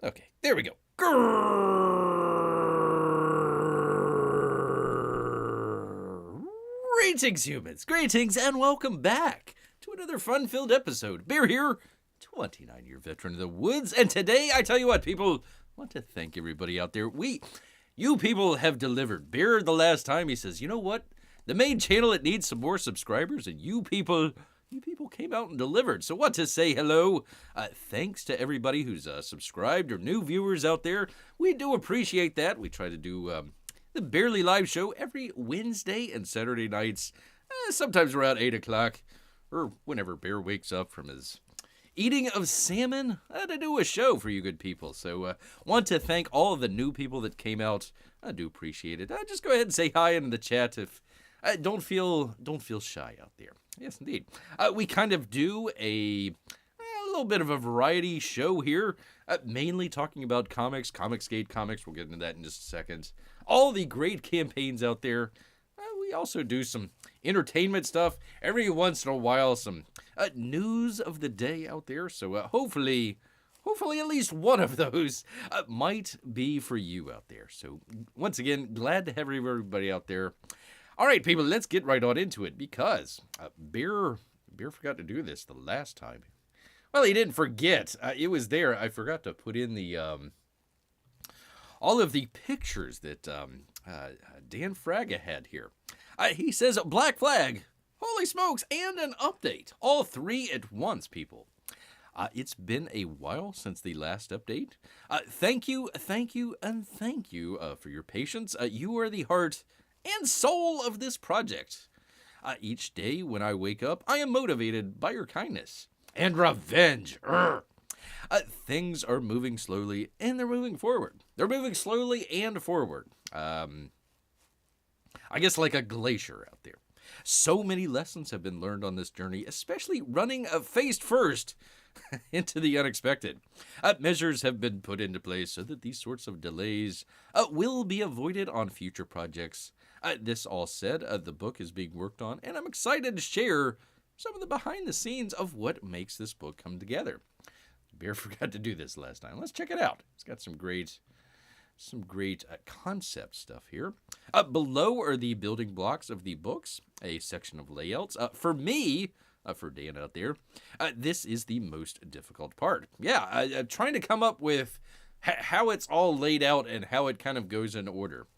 Okay, there we go. Greetings, humans. Greetings, and welcome back to another fun-filled episode. Bear here, 29-year veteran of the woods, and today, I tell you what, people, I want to thank everybody out there. You people have delivered. Bear, the last time, he says, you know what? The main channel, it needs some more subscribers, and you people came out and delivered. So what to say hello? Thanks to everybody who's subscribed or new viewers out there. We do appreciate that. We try to do the Barely Live show every Wednesday and Saturday nights, sometimes around 8 o'clock, or whenever Bear wakes up from his eating of salmon, to do a show for you good people. So want to thank all of the new people that came out. I do appreciate it. Just go ahead and say hi in the chat if don't feel shy out there. Yes, indeed. We kind of do a little bit of a variety show here, mainly talking about comics, Comicsgate comics. We'll get into that in just a second. All the great campaigns out there. We also do some entertainment stuff. Every once in a while, some news of the day out there. So hopefully at least one of those might be for you out there. So once again, glad to have everybody out there. All right, people, let's get right on into it because Bear forgot to do this the last time. Well, he didn't forget. It was there. I forgot to put in the all of the pictures that Dan Fraga had here. He says, Black Flag, holy smokes, and an update. All three at once, people. It's been a while since the last update. Thank you, and thank you for your patience. You are the heart and soul of this project. Each day when I wake up, I am motivated by your kindness and revenge. Things are moving slowly, and they're moving forward. They're moving slowly and forward. I guess like a glacier out there. So many lessons have been learned on this journey, especially running face first into the unexpected. Measures have been put into place so that these sorts of delays will be avoided on future projects. This all said, the book is being worked on, and I'm excited to share some of the behind the scenes of what makes this book come together. Bear forgot to do this last time. Let's check it out. It's got some great concept stuff here. Below are the building blocks of the books, a section of layouts. For me, for Dan out there, this is the most difficult part. Yeah, trying to come up with how it's all laid out and how it kind of goes in order.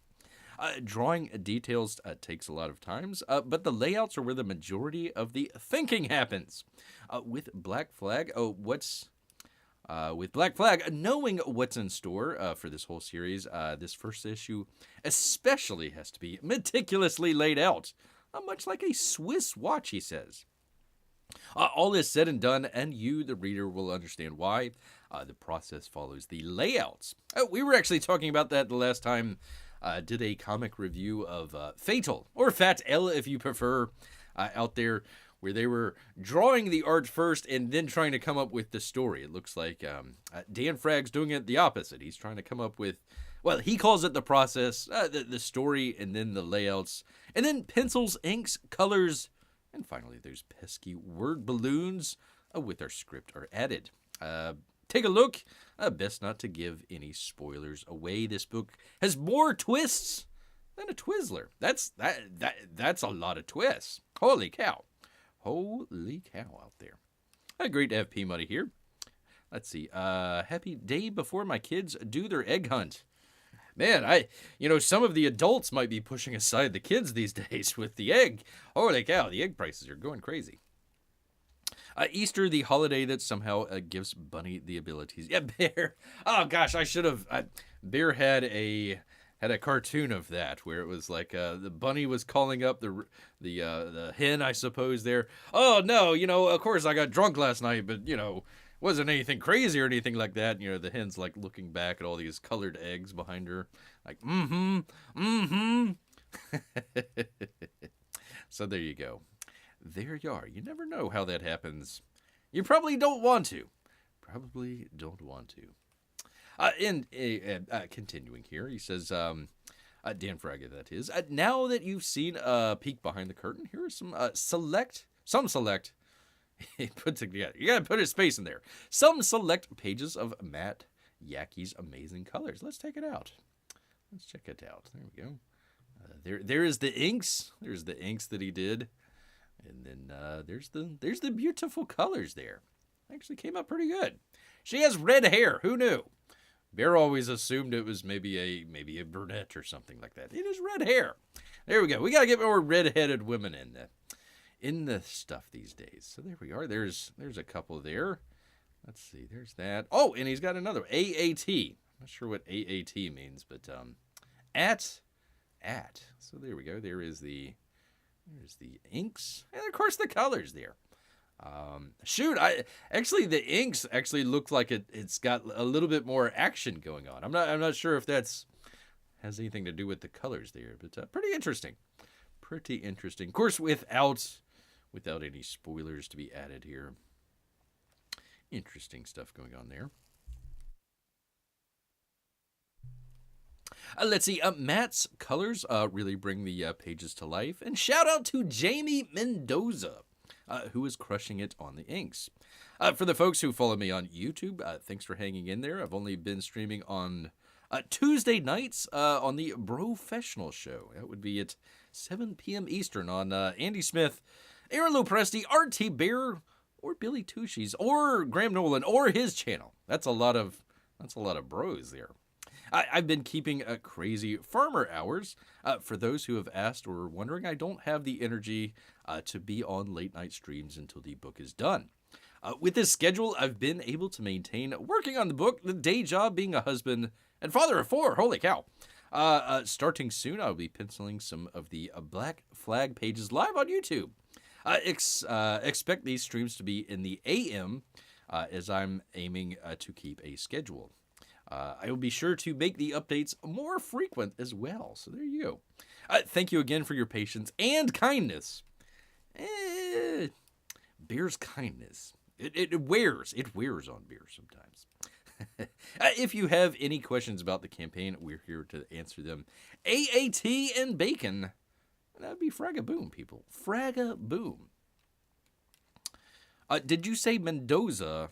Drawing details takes a lot of times, but the layouts are where the majority of the thinking happens. With Black Flag, knowing what's in store for this whole series, this first issue especially has to be meticulously laid out, much like a Swiss watch, he says. All this said and done, and you, the reader, will understand why. The process follows the layouts. We were actually talking about that the last time. Did a comic review of FATL, or FATL if you prefer, out there, where they were drawing the art first and then trying to come up with the story. It looks like Dan Fragg's doing it the opposite. He's trying to come up with, well, he calls it the process, the story, and then the layouts, and then pencils, inks, colors, and finally those pesky word balloons with our script are added. Take a look. Best not to give any spoilers away. This book has more twists than a Twizzler. That's a lot of twists. Holy cow. Holy cow out there. Great to have P-Money here. Let's see. Happy day before my kids do their egg hunt. Man, some of the adults might be pushing aside the kids these days with the egg. Holy cow, the egg prices are going crazy. Easter, the holiday that somehow gives Bunny the abilities. Yeah, Bear. Oh gosh, I should have. Bear had a cartoon of that where it was like the bunny was calling up the hen, I suppose. There. Oh no, of course I got drunk last night, but wasn't anything crazy or anything like that. The hen's like looking back at all these colored eggs behind her, like So there you go. There you are. You never know how that happens. You probably don't want to. Continuing here, he says, Dan Fraga, that is. Now that you've seen a peek behind the curtain, here are some select. He puts it together. You gotta put a space in there. Some select pages of Matt Yaki's Amazing Colors. Let's check it out. Let's check it out. There we go. There is the inks. There's the inks that he did, and then there's the beautiful colors there. Actually came out pretty good. She has red hair. Who knew? Bear always assumed it was maybe a brunette or something like that. It is red hair. There we go. We gotta get more red-headed women in the stuff these days. So there we are. There's a couple there. Let's see. There's that. Oh, and he's got another AAT. I'm not sure what AAT means, but at. So there we go. There's the inks, and of course the colors there. The inks actually look like it's got a little bit more action going on. I'm not sure if that's has anything to do with the colors there, but pretty interesting. Pretty interesting. Of course, without any spoilers to be added here. Interesting stuff going on there. Let's see. Matt's colors really bring the pages to life. And shout out to Jamie Mendoza, who is crushing it on the inks. For the folks who follow me on YouTube, thanks for hanging in there. I've only been streaming on Tuesday nights on the Brofessional Show. That would be at 7 p.m. Eastern on Andy Smith, Aaron Lopresti, RT Bear, or Billy Tushies, or Graham Nolan, or his channel. That's a lot of bros there. I've been keeping crazy farmer hours. For those who have asked or wondering, I don't have the energy to be on late night streams until the book is done. With this schedule, I've been able to maintain working on the book, the day job being a husband and father of 4. Holy cow. Starting soon, I'll be penciling some of the Black Flag pages live on YouTube. Expect these streams to be in the AM as I'm aiming to keep a schedule. I will be sure to make the updates more frequent as well. So there you go. Thank you again for your patience and kindness. Bear's kindness. It wears on Bear sometimes. If you have any questions about the campaign, we're here to answer them. AAT and bacon. That would be Fragaboom, people. Fragaboom. Did you say Mendoza?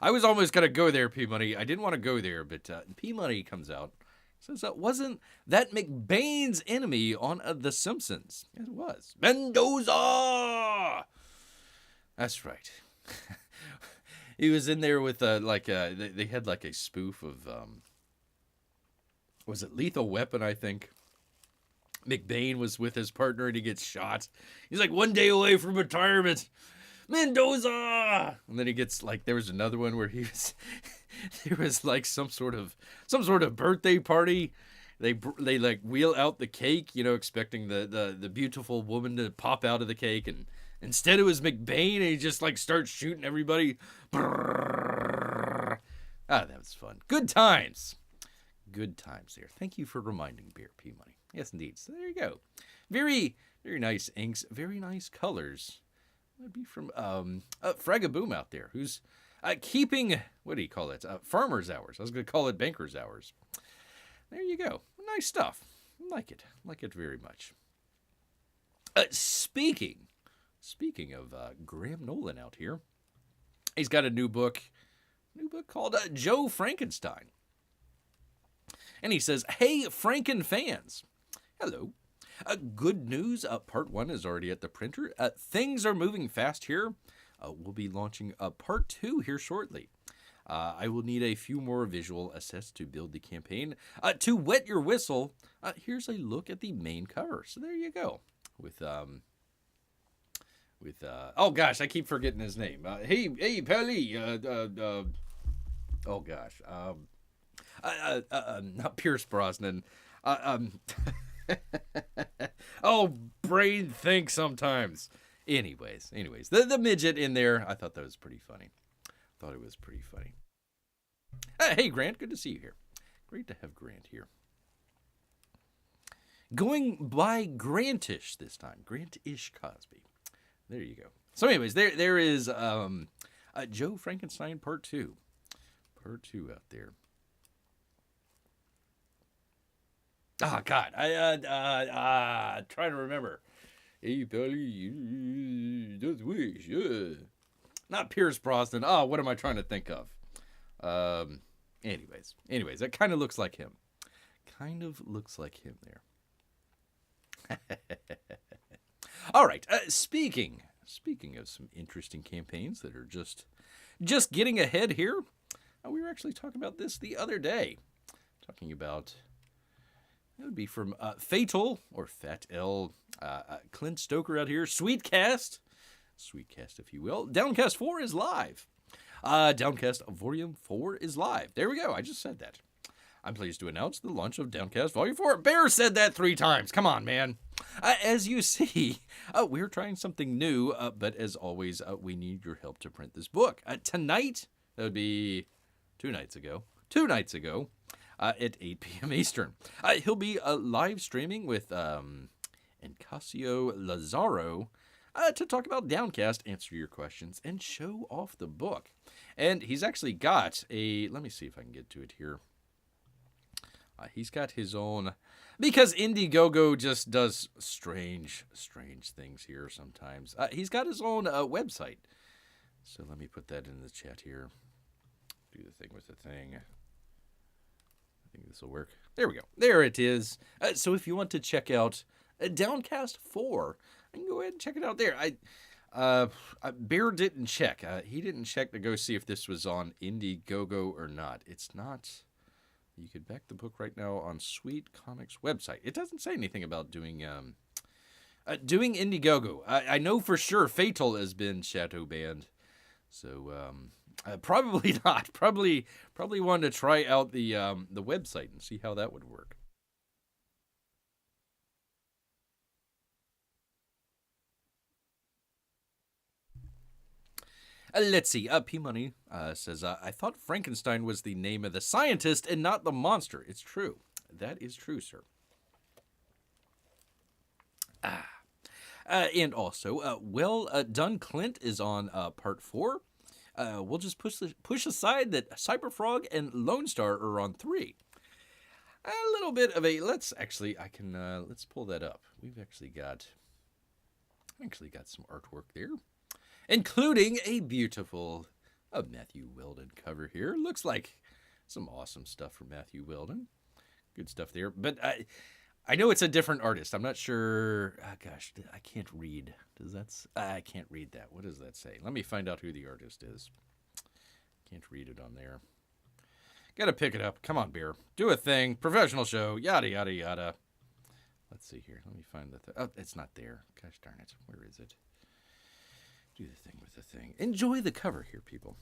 I was almost going to go there, P-Money. I didn't want to go there, but P-Money comes out. Says, wasn't that McBain's enemy on The Simpsons? Yes, it was. Mendoza! That's right. He was in there with, they had like a spoof of, was it Lethal Weapon, I think? McBain was with his partner and he gets shot. He's like 1 day away from retirement. Mendoza! And then he gets there was another one where there was like some sort of birthday party. They like wheel out the cake, expecting the beautiful woman to pop out of the cake, and instead it was McBain, and he just starts shooting everybody. That was fun. Good times there. Thank you for reminding Bear P Money. Yes, indeed. So there you go. Very, very nice inks. Very nice colors. That'd be from Fragaboom out there, who's keeping, what do you call it? Farmer's hours. I was going to call it banker's hours. There you go. Nice stuff. I like it. I like it very much. Speaking of Graham Nolan out here, he's got a new book called Joe Frankenstein. And he says, "Hey, Franken fans. Hello. Good news, part 1 is already at the printer. Things are moving fast here. We'll be launching part 2 here shortly. I will need a few more visual assets to build the campaign. To wet your whistle, here's a look at the main cover." So there you go. With oh gosh, I keep forgetting his name. Hey, Pelly. Oh gosh. Not Pierce Brosnan. Oh, brain think sometimes. Anyways, the midget in there, I thought that was pretty funny. Thought it was pretty funny. Hey, Grant, good to see you here. Great to have Grant here. Going by Grantish this time. Grantish Cosby. There you go. So anyways, there is Joe Frankenstein Part 2. Part 2 out there. Oh, God. I trying to remember. Hey, Pelly, just wish, yeah. Not Pierce Brosnan. Oh, what am I trying to think of? Anyways, that kind of looks like him. Kind of looks like him there. All right. Speaking of some interesting campaigns that are just getting ahead here, we were actually talking about this the other day. Talking about, it would be from FATL, or FATL, Clint Stoker out here, Sweetcast, if you will. Downcast 4 is live. Downcast Volume 4 is live. There we go. I just said that. I'm pleased to announce the launch of Downcast Volume 4. Bear said that 3 times. Come on, man. As you see, we're trying something new, but as always, we need your help to print this book. Tonight, that would be 2 nights ago, at 8 p.m. Eastern. He'll be live streaming with Incasio Lazaro to talk about Downcast, answer your questions, and show off the book. And he's actually got let me see if I can get to it here. He's got his own, because Indiegogo just does strange things here sometimes. He's got his own website. So let me put that in the chat here. Do the thing with the thing. I think this will work. There we go. There it is. So if you want to check out Downcast 4, you can go ahead and check it out there. Bear didn't check. He didn't check to go see if this was on Indiegogo or not. It's not. You could back the book right now on Sweet Comics website. It doesn't say anything about doing Indiegogo. I know for sure FATL has been shadow banned, so probably not. Probably want to try out the website and see how that would work. Let's see. P-Money says, I thought Frankenstein was the name of the scientist and not the monster. It's true. That is true, sir. And also, well done, Clint is on part 4. We'll just push aside that Cyberfrog and Lone Star are on 3. A little bit of a, let's pull that up. We've actually got some artwork there, including a beautiful Matthew Weldon cover here. Looks like some awesome stuff from Matthew Weldon. Good stuff there. But I know it's a different artist. I'm not sure. Gosh, I can't read. I can't read that. What does that say? Let me find out who the artist is. Can't read it on there. Gotta pick it up. Come on, Bear. Do a thing. Professional show. Yada, yada, yada. Let's see here. Let me find the oh, it's not there. Gosh darn it. Where is it? Do the thing with the thing. Enjoy the cover here, people.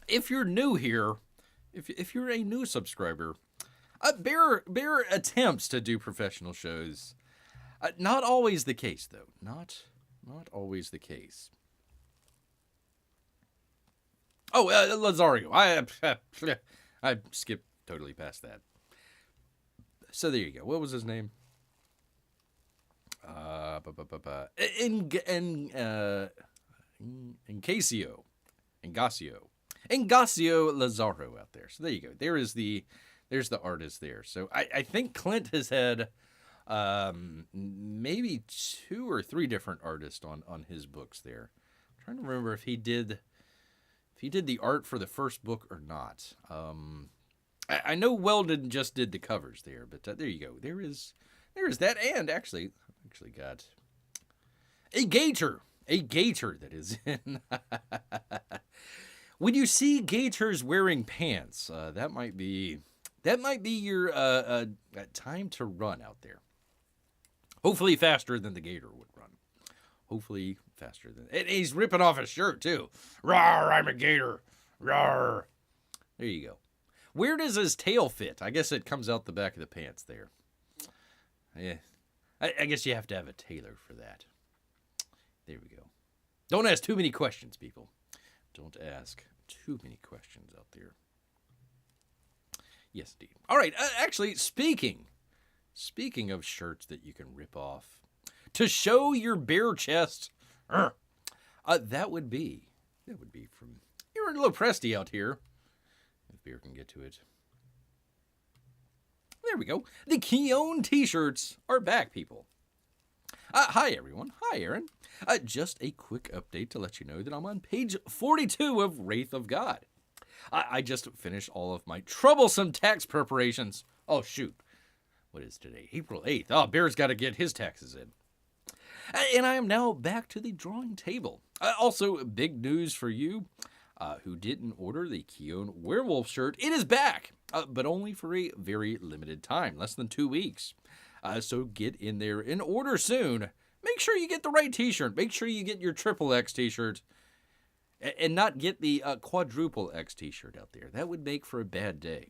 If you're new here, if you're a new subscriber, Bear attempts to do professional shows. Not always the case, though. Not always the case. Oh, Lazario. I skipped totally past that. So there you go. What was his name? Ingasio Lazaro out there. So there you go. There's the artist there. So I think Clint has had maybe 2 or 3 different artists on his books there. I'm trying to remember if he did the art for the first book or not. I know Weldon just did the covers there, but there you go. There is that, and actually got a gator that is in. When you see gators wearing pants, that might be your time to run out there. Hopefully faster than the gator would run. Hopefully faster than. And he's ripping off his shirt too. Rawr, I'm a gator. Rawr. There you go. Where does his tail fit? I guess it comes out the back of the pants there. Yeah. I guess you have to have a tailor for that. There we go. Don't ask too many questions, people. Don't ask too many questions out there. Yes, indeed. All right. Actually, speaking of shirts that you can rip off to show your bare chest, that would be from. You're a little Presty out here. If Beer can get to it. There we go. The Keone t-shirts are back, people. Hi, everyone. Hi, Aaron. Just a quick update to let you know that I'm on page 42 of Wraith of God. I just finished all of my troublesome tax preparations. Oh, shoot. What is today? April 8th. Oh, Bear's got to get his taxes in. And I am now back to the drawing table. Also, big news for you who didn't order the Keone Werewolf shirt. It is back, but only for a very limited time, less than 2 weeks. So get in there and order soon. Make sure you get the right t-shirt. Make sure you get your triple X t-shirt and not get the quadruple X t-shirt out there. That would make for a bad day.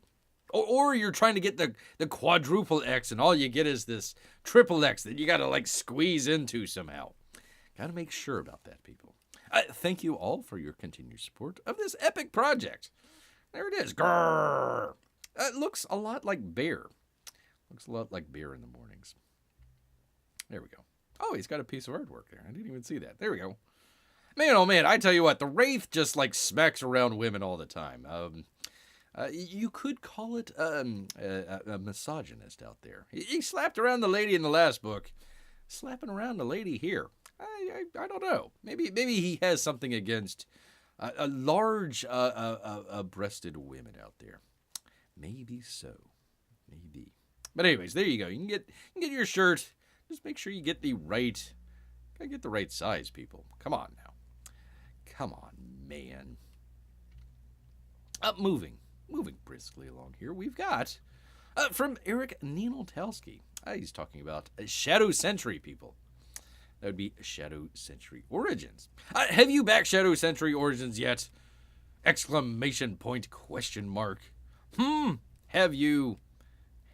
Or you're trying to get the quadruple X and all you get is this triple X that you got to like squeeze into somehow. Got to make sure about that, people. Thank you all for your continued support of this epic project. There it is. Grrr. It looks a lot like Bear. Looks a lot like Bear in the mornings. There we go. Oh, he's got a piece of artwork there. I didn't even see that. There we go. Man, oh man, I tell you what, the Wraith just like smacks around women all the time. You could call it a misogynist out there. He slapped around the lady in the last book. Slapping around the lady here. I don't know. Maybe he has something against large breasted women out there. Maybe so. Maybe. But anyways, there you go. You can get your shirt. Just make sure you get the right. Gotta get the right size, people. Come on now. Come on, man. Moving briskly along here, we've got from Eric Nienoltowski. He's talking about Shadow Sentry, people. That would be Shadow Sentry Origins. Have you backed Shadow Sentry Origins yet? Exclamation point, question mark. Have you?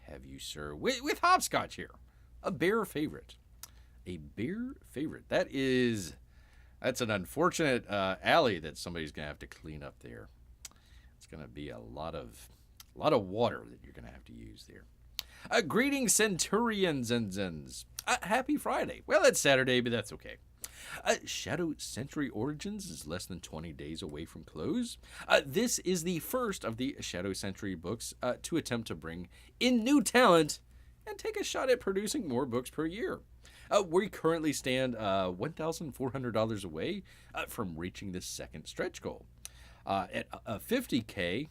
Have you, sir? With Hopscotch here. A bear favorite. A bear favorite. That's an unfortunate alley that somebody's going to have to clean up there. It's going to be a lot of water that you're going to have to use there. Greetings, Centurions and Zens. Happy Friday. Well, it's Saturday, but that's okay. Shadow Sentry Origins is less than 20 days away from close. This is the first of the Shadow Sentry books to attempt to bring in new talent and take a shot at producing more books per year. We currently stand $1,400 away from reaching the second stretch goal. At 15K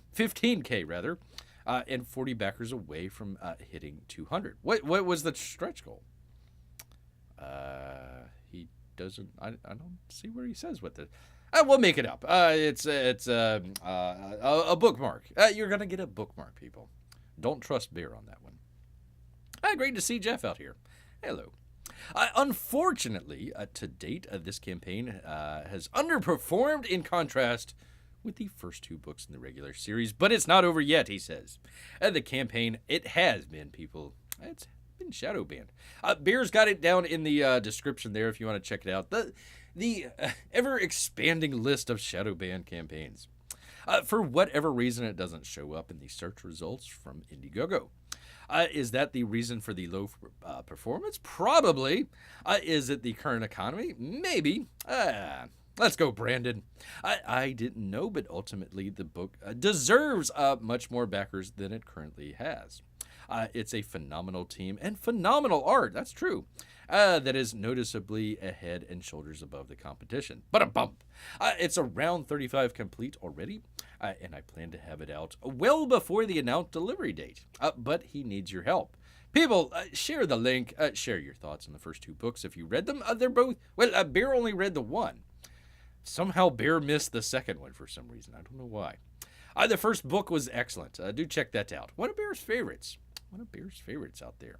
rather, and 40 backers away from hitting 200. What was the stretch goal? He doesn't. I don't see where he says what the. We'll make it up. It's a bookmark. You're gonna get a bookmark, people. Don't trust Bear on that one. Great to see Jeff out here. Hello. Unfortunately, to date, this campaign has underperformed in contrast with the first two books in the regular series, but it's not over yet, he says. The campaign, it has been, people. It's been shadow banned. Bear's got it down in the description there if you want to check it out. The ever-expanding list of shadow banned campaigns. For whatever reason, it doesn't show up in the search results from Indiegogo. Is that the reason for the low performance? Probably. Is it the current economy? Maybe. Let's go, Brandon. I didn't know, but ultimately the book deserves much more backers than it currently has. It's a phenomenal team and phenomenal art. That's true. That is noticeably ahead and shoulders above the competition. But a bump. It's around 35 complete already, and I plan to have it out well before the announced delivery date. But he needs your help. People, share the link. Share your thoughts on the first two books if you read them. They're both. Well, Bear only read the one. Somehow Bear missed the second one for some reason. I don't know why. The first book was excellent. Do check that out. One of Bear's favorites. Out there.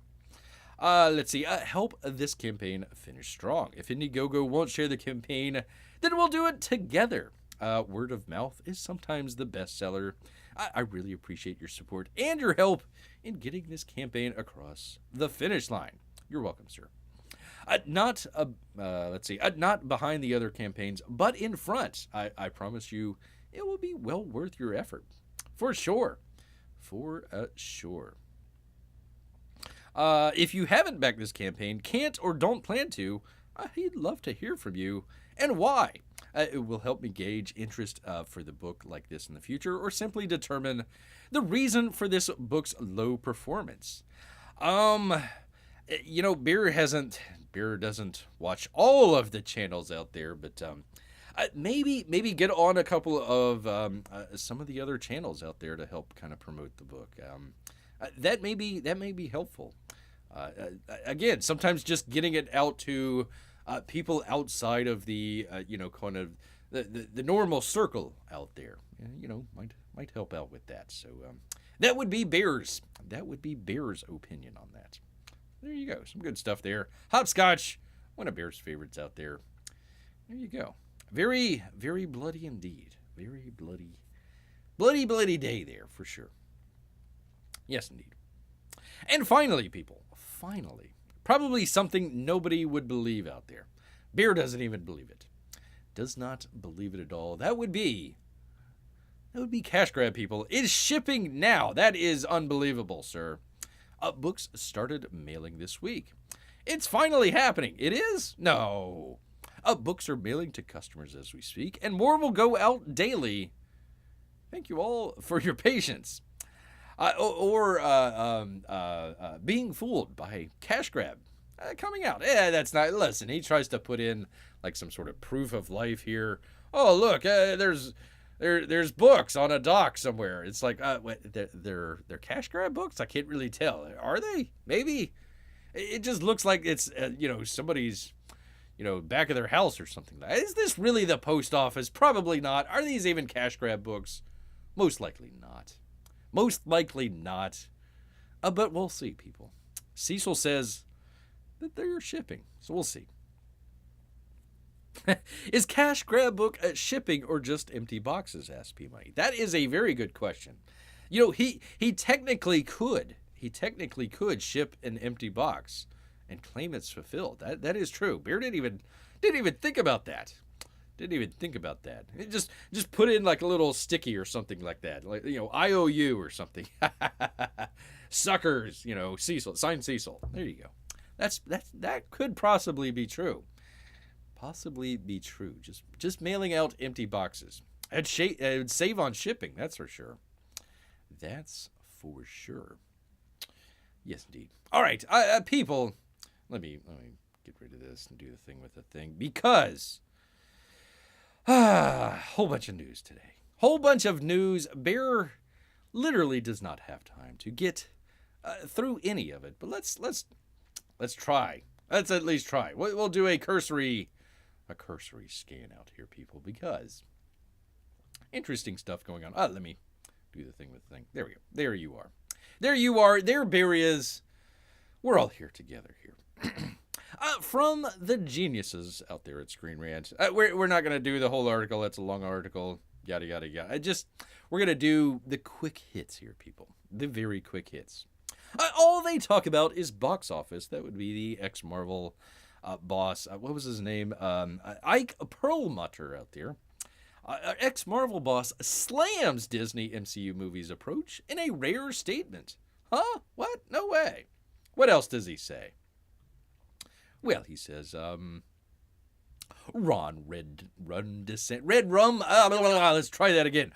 Let's see. Help this campaign finish strong. If Indiegogo won't share the campaign, then we'll do it together. Word of mouth is sometimes the best seller. I really appreciate your support and your help in getting this campaign across the finish line. You're welcome, sir. Not behind the other campaigns, but in front. I promise you it will be well worth your effort. For sure. If you haven't backed this campaign, can't or don't plan to, I'd love to hear from you and why. It will help me gauge interest for the book like this in the future, or simply determine the reason for this book's low performance. Beer doesn't watch all of the channels out there, but maybe get on a couple of some of the other channels out there to help kind of promote the book. That may be helpful. Again, sometimes just getting it out to people outside of the kind of the normal circle out there, might help out with that. So that would be Bear's opinion on that. There you go, some good stuff there. Hopscotch, one of Bear's favorites out there. There you go. Very, very bloody indeed. Very bloody day there for sure. Yes, indeed. And finally, people, probably something nobody would believe out there. Bear doesn't even believe it. Does not believe it at all. That would be Cash Grab, people. Is shipping now. That is unbelievable, sir. Books started mailing this week. It's finally happening. It is? No. Books are mailing to customers as we speak, and more will go out daily. Thank you all for your patience. Being fooled by Cash Grab coming out. That's not. Listen, he tries to put in like some sort of proof of life here. Oh, look, there's books on a dock somewhere. It's like, they're Cash Grab books. I can't really tell. Are they? Maybe. It just looks like it's somebody's back of their house or something. Is this really the post office? Probably not. Are these even Cash Grab books? Most likely not. But we'll see, people. Cecil says that they're shipping, so we'll see. Is Cash Grab book shipping or just empty boxes? Asked P Money. That is a very good question. He technically could. He technically could ship an empty box and claim it's fulfilled. That is true. Bear didn't even think about that. It just put in like a little sticky or something like that, like IOU or something. Suckers, Cecil, sign Cecil. There you go. That could possibly be true. Just mailing out empty boxes. It'd save on shipping. That's for sure. Yes, indeed. All right, people. Let me get rid of this and do the thing with the thing because. Whole bunch of news today. Whole bunch of news. Bear literally does not have time to get through any of it. But let's try. Let's at least try. We'll do a cursory scan out here, people, because interesting stuff going on. Let me do the thing with the thing. There we go. There you are. There Bear is. We're all here together here. From the geniuses out there at Screen Rant, we're not going to do the whole article. That's a long article. Yada, yada, yada. We're going to do the quick hits here, people. The very quick hits. All they talk about is box office. That would be the ex-Marvel boss. What was his name? Ike Perlmutter out there. Ex-Marvel boss slams Disney MCU movies approach in a rare statement. Huh? What? No way. What else does he say? Well, he says, Red Rum, let's try that again.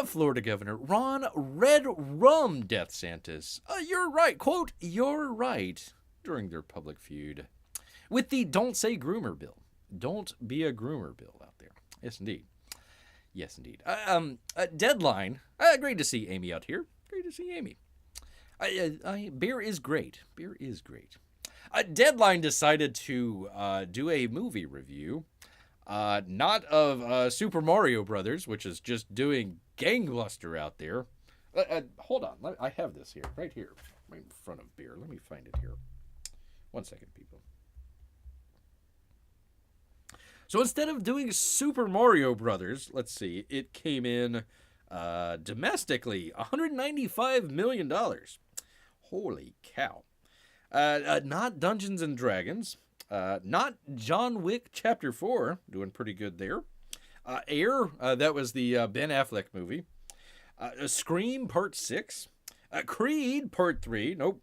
Florida Governor Ron Red Rum DeathSantis. You're right, quote, you're right, during their public feud with the Don't Say Groomer bill. Don't be a groomer bill out there. Yes, indeed. Deadline. Great to see Amy out here. Great to see Amy. Beer is great. Deadline decided to do a movie review, not of Super Mario Brothers, which is just doing gangbuster out there. Hold on, I have this here, right here, right in front of Beer. Let me find it here. 1 second, people. So instead of doing Super Mario Brothers, let's see, it came in domestically $195 million. Holy cow. Not Dungeons and Dragons. Not John Wick Chapter 4. Doing pretty good there. Air. That was the Ben Affleck movie. Scream Part 6. Creed Part 3. Nope.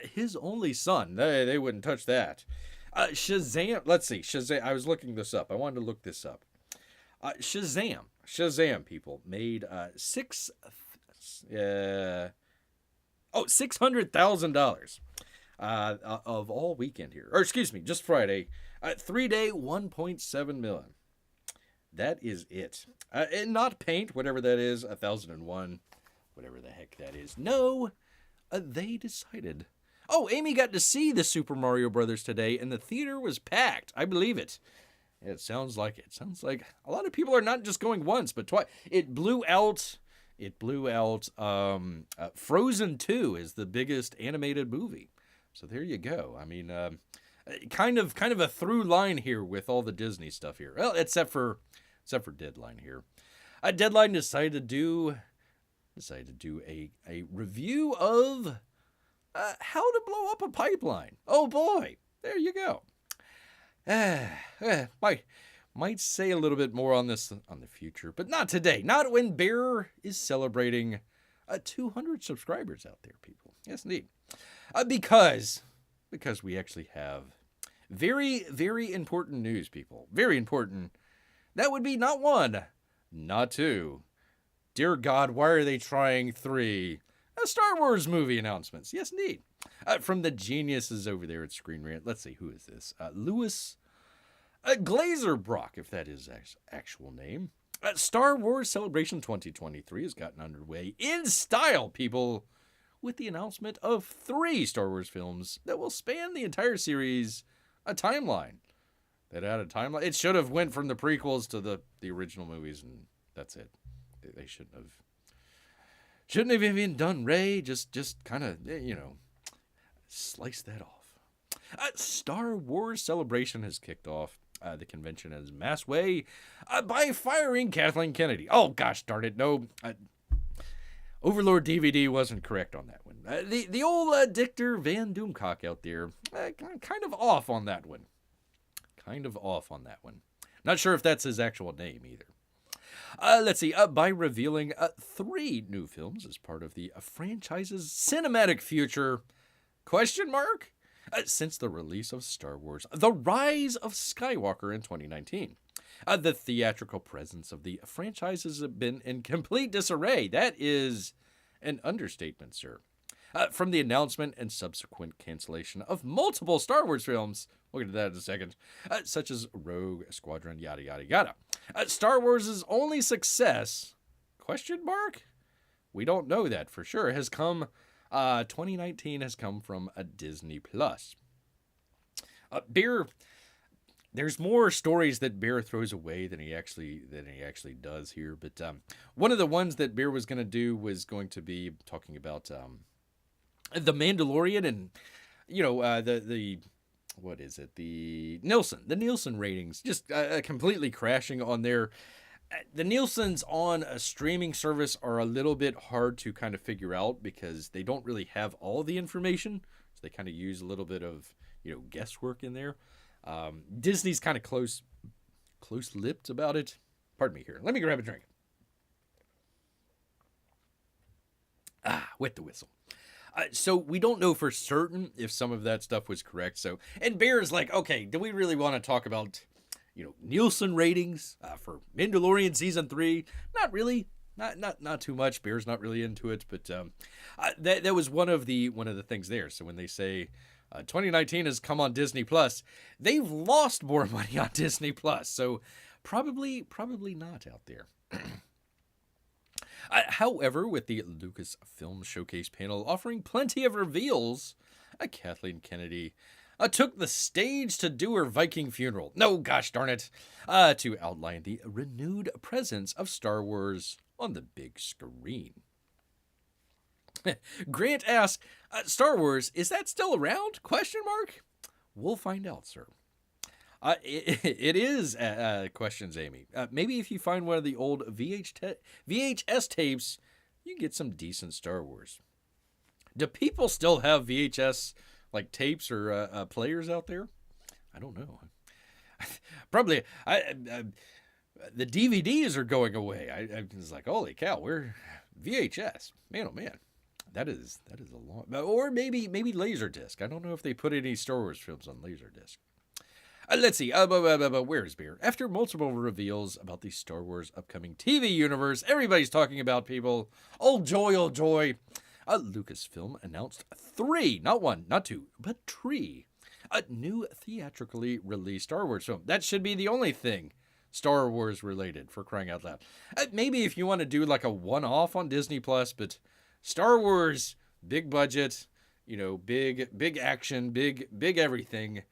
His Only Son. They wouldn't touch that. Shazam. Let's see. Shazam. I was looking this up. I wanted to look this up. Shazam, people, made $600,000. of all weekend here. Or excuse me, just Friday. 3-day, 1.7 million. That is it. And not Paint, whatever that is, 1001, whatever the heck that is. No, they decided. Oh, Amy got to see the Super Mario Brothers today, and the theater was packed. I believe it. It sounds like it. Sounds like a lot of people are not just going once, but twice. It blew out. Frozen 2 is the biggest animated movie. So there you go. I mean, kind of a through line here with all the Disney stuff here. Well, except for Deadline here. Deadline decided to do a review of how to blow up a pipeline. Oh boy, there you go. Might say a little bit more on this on the future, but not today. Not when Bear is celebrating 200 subscribers out there, people. Yes, indeed. Because we actually have very, very important news, people. Very important. That would be not 1, not 2. Dear God, why are they trying 3? Star Wars movie announcements. Yes, indeed. From the geniuses over there at Screen Rant. Let's see, who is this? Louis Glazerbrock, if that is his actual name. Star Wars Celebration 2023 has gotten underway in style, people, with the announcement of 3 Star Wars films that will span the entire series, a timeline. That had a timeline. It should have went from the prequels to the original movies, and that's it. They shouldn't have even done Rey. Just kind of, slice that off. Star Wars Celebration has kicked off the convention in a mass way by firing Kathleen Kennedy. Oh, gosh darn it. No, Overlord DVD wasn't correct on that one. The old Dictor Van Doomcock out there, kind of off on that one. Not sure if that's his actual name either. Let's see. By revealing 3 new films as part of the franchise's cinematic future, ? Since the release of Star Wars The Rise of Skywalker in 2019. The theatrical presence of the franchise has been in complete disarray. That is an understatement, sir. From the announcement and subsequent cancellation of multiple Star Wars films, we'll get to that in a second, such as Rogue Squadron, yada, yada, yada. Star Wars' only success, ? We don't know that for sure, has come, 2019 has come from a Disney Plus. Bear, there's more stories that Bear throws away than he actually does here, but one of the ones that Bear was going to do was going to be talking about The Mandalorian and, the what is it? The Nielsen ratings just completely crashing on there. The Nielsen's on a streaming service are a little bit hard to kind of figure out because they don't really have all the information. So they kind of use a little bit of, guesswork in there. Disney's kind of close-lipped about it. Pardon me here. Let me grab a drink. With the whistle. So we don't know for certain if some of that stuff was correct. So, and Bear's like, okay, do we really want to talk about, Nielsen ratings for Mandalorian season 3? Not really, not too much. Bear's not really into it, but that was one of the things there. So when they say 2019 has come on Disney Plus, they've lost more money on Disney Plus. So probably not out there. However, with the Lucasfilm Showcase panel offering plenty of reveals, Kathleen Kennedy took the stage to do her Viking funeral. No, gosh darn it. To outline the renewed presence of Star Wars on the big screen. Grant asks, Star Wars, is that still around? ? We'll find out, sir. It is, questions Amy. Maybe if you find one of the old VHS tapes, you can get some decent Star Wars. Do people still have VHS tapes or players out there? I don't know. Probably. The DVDs are going away. I was like, holy cow, we're VHS. Man, oh man. That is a long. Or maybe Laserdisc. I don't know if they put any Star Wars films on Laserdisc. Let's see. Where's Beer? After multiple reveals about the Star Wars upcoming TV universe, everybody's talking about, people. Oh joy, oh joy. Lucasfilm announced 3, not 1, not 2, but 3, new theatrically released Star Wars film. That should be the only thing Star Wars related, for crying out loud. Maybe if you want to do like a one-off on Disney Plus, but Star Wars, big budget, big action, big everything.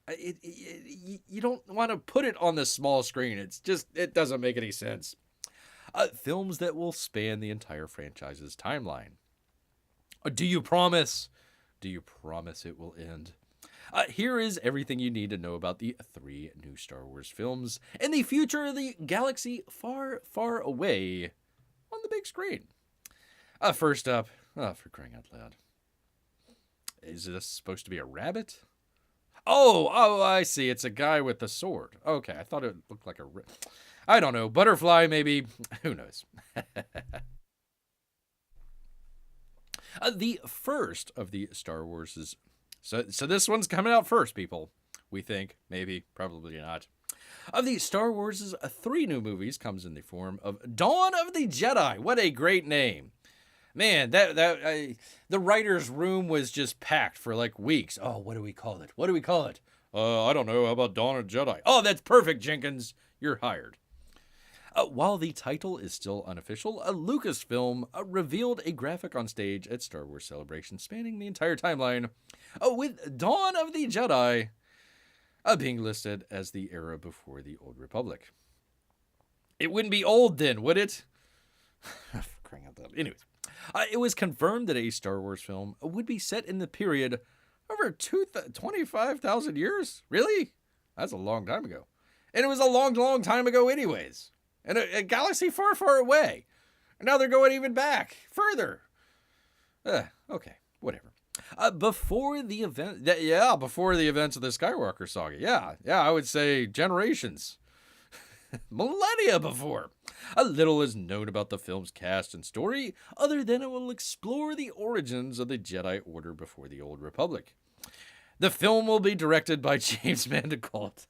You don't want to put it on the small screen. It doesn't make any sense. Films that will span the entire franchise's timeline. Do you promise? Do you promise it will end? Here is everything you need to know about the 3 new Star Wars films and the future of the galaxy far, far away on the big screen. First up, for crying out loud. Is this supposed to be a rabbit? Oh, I see. It's a guy with a sword. Okay, I thought it looked like I don't know, butterfly maybe. Who knows? The first of the Star Wars so this one's coming out first, people. We think, maybe, probably not. Of the Star Wars' 3 new movies comes in the form of Dawn of the Jedi. What a great name. Man, the writer's room was just packed for like weeks. Oh, what do we call it? What do we call it? I don't know. How about Dawn of the Jedi? Oh, that's perfect, Jenkins. You're hired. While the title is still unofficial, Lucasfilm revealed a graphic on stage at Star Wars Celebration spanning the entire timeline, with Dawn of the Jedi being listed as the era before the Old Republic. It wouldn't be old then, would it? Crying out loud. Anyways, it was confirmed that a Star Wars film would be set in the period over 25,000 years? Really? That's a long time ago. And it was a long, long time ago anyways. And a galaxy far, far away. And now they're going even back, further. Okay, whatever. Before the events of the Skywalker saga. Yeah, I would say generations. Millennia before. Little is known about the film's cast and story, other than it will explore the origins of the Jedi Order before the Old Republic. The film will be directed by James Mangold.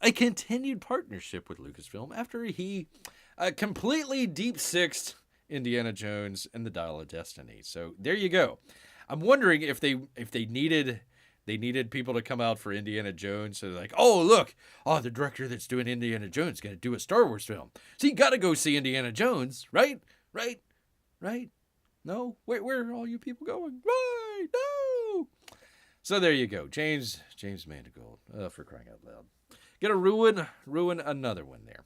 A continued partnership with Lucasfilm after he completely deep-sixed Indiana Jones and the Dial of Destiny. So there you go. I'm wondering if they needed people to come out for Indiana Jones. So they're like, oh look, the director that's doing Indiana Jones is gonna do a Star Wars film. So you gotta go see Indiana Jones, right? No, where are all you people going? Right, no. So there you go, James Mangold. For crying out loud, gonna ruin another one there.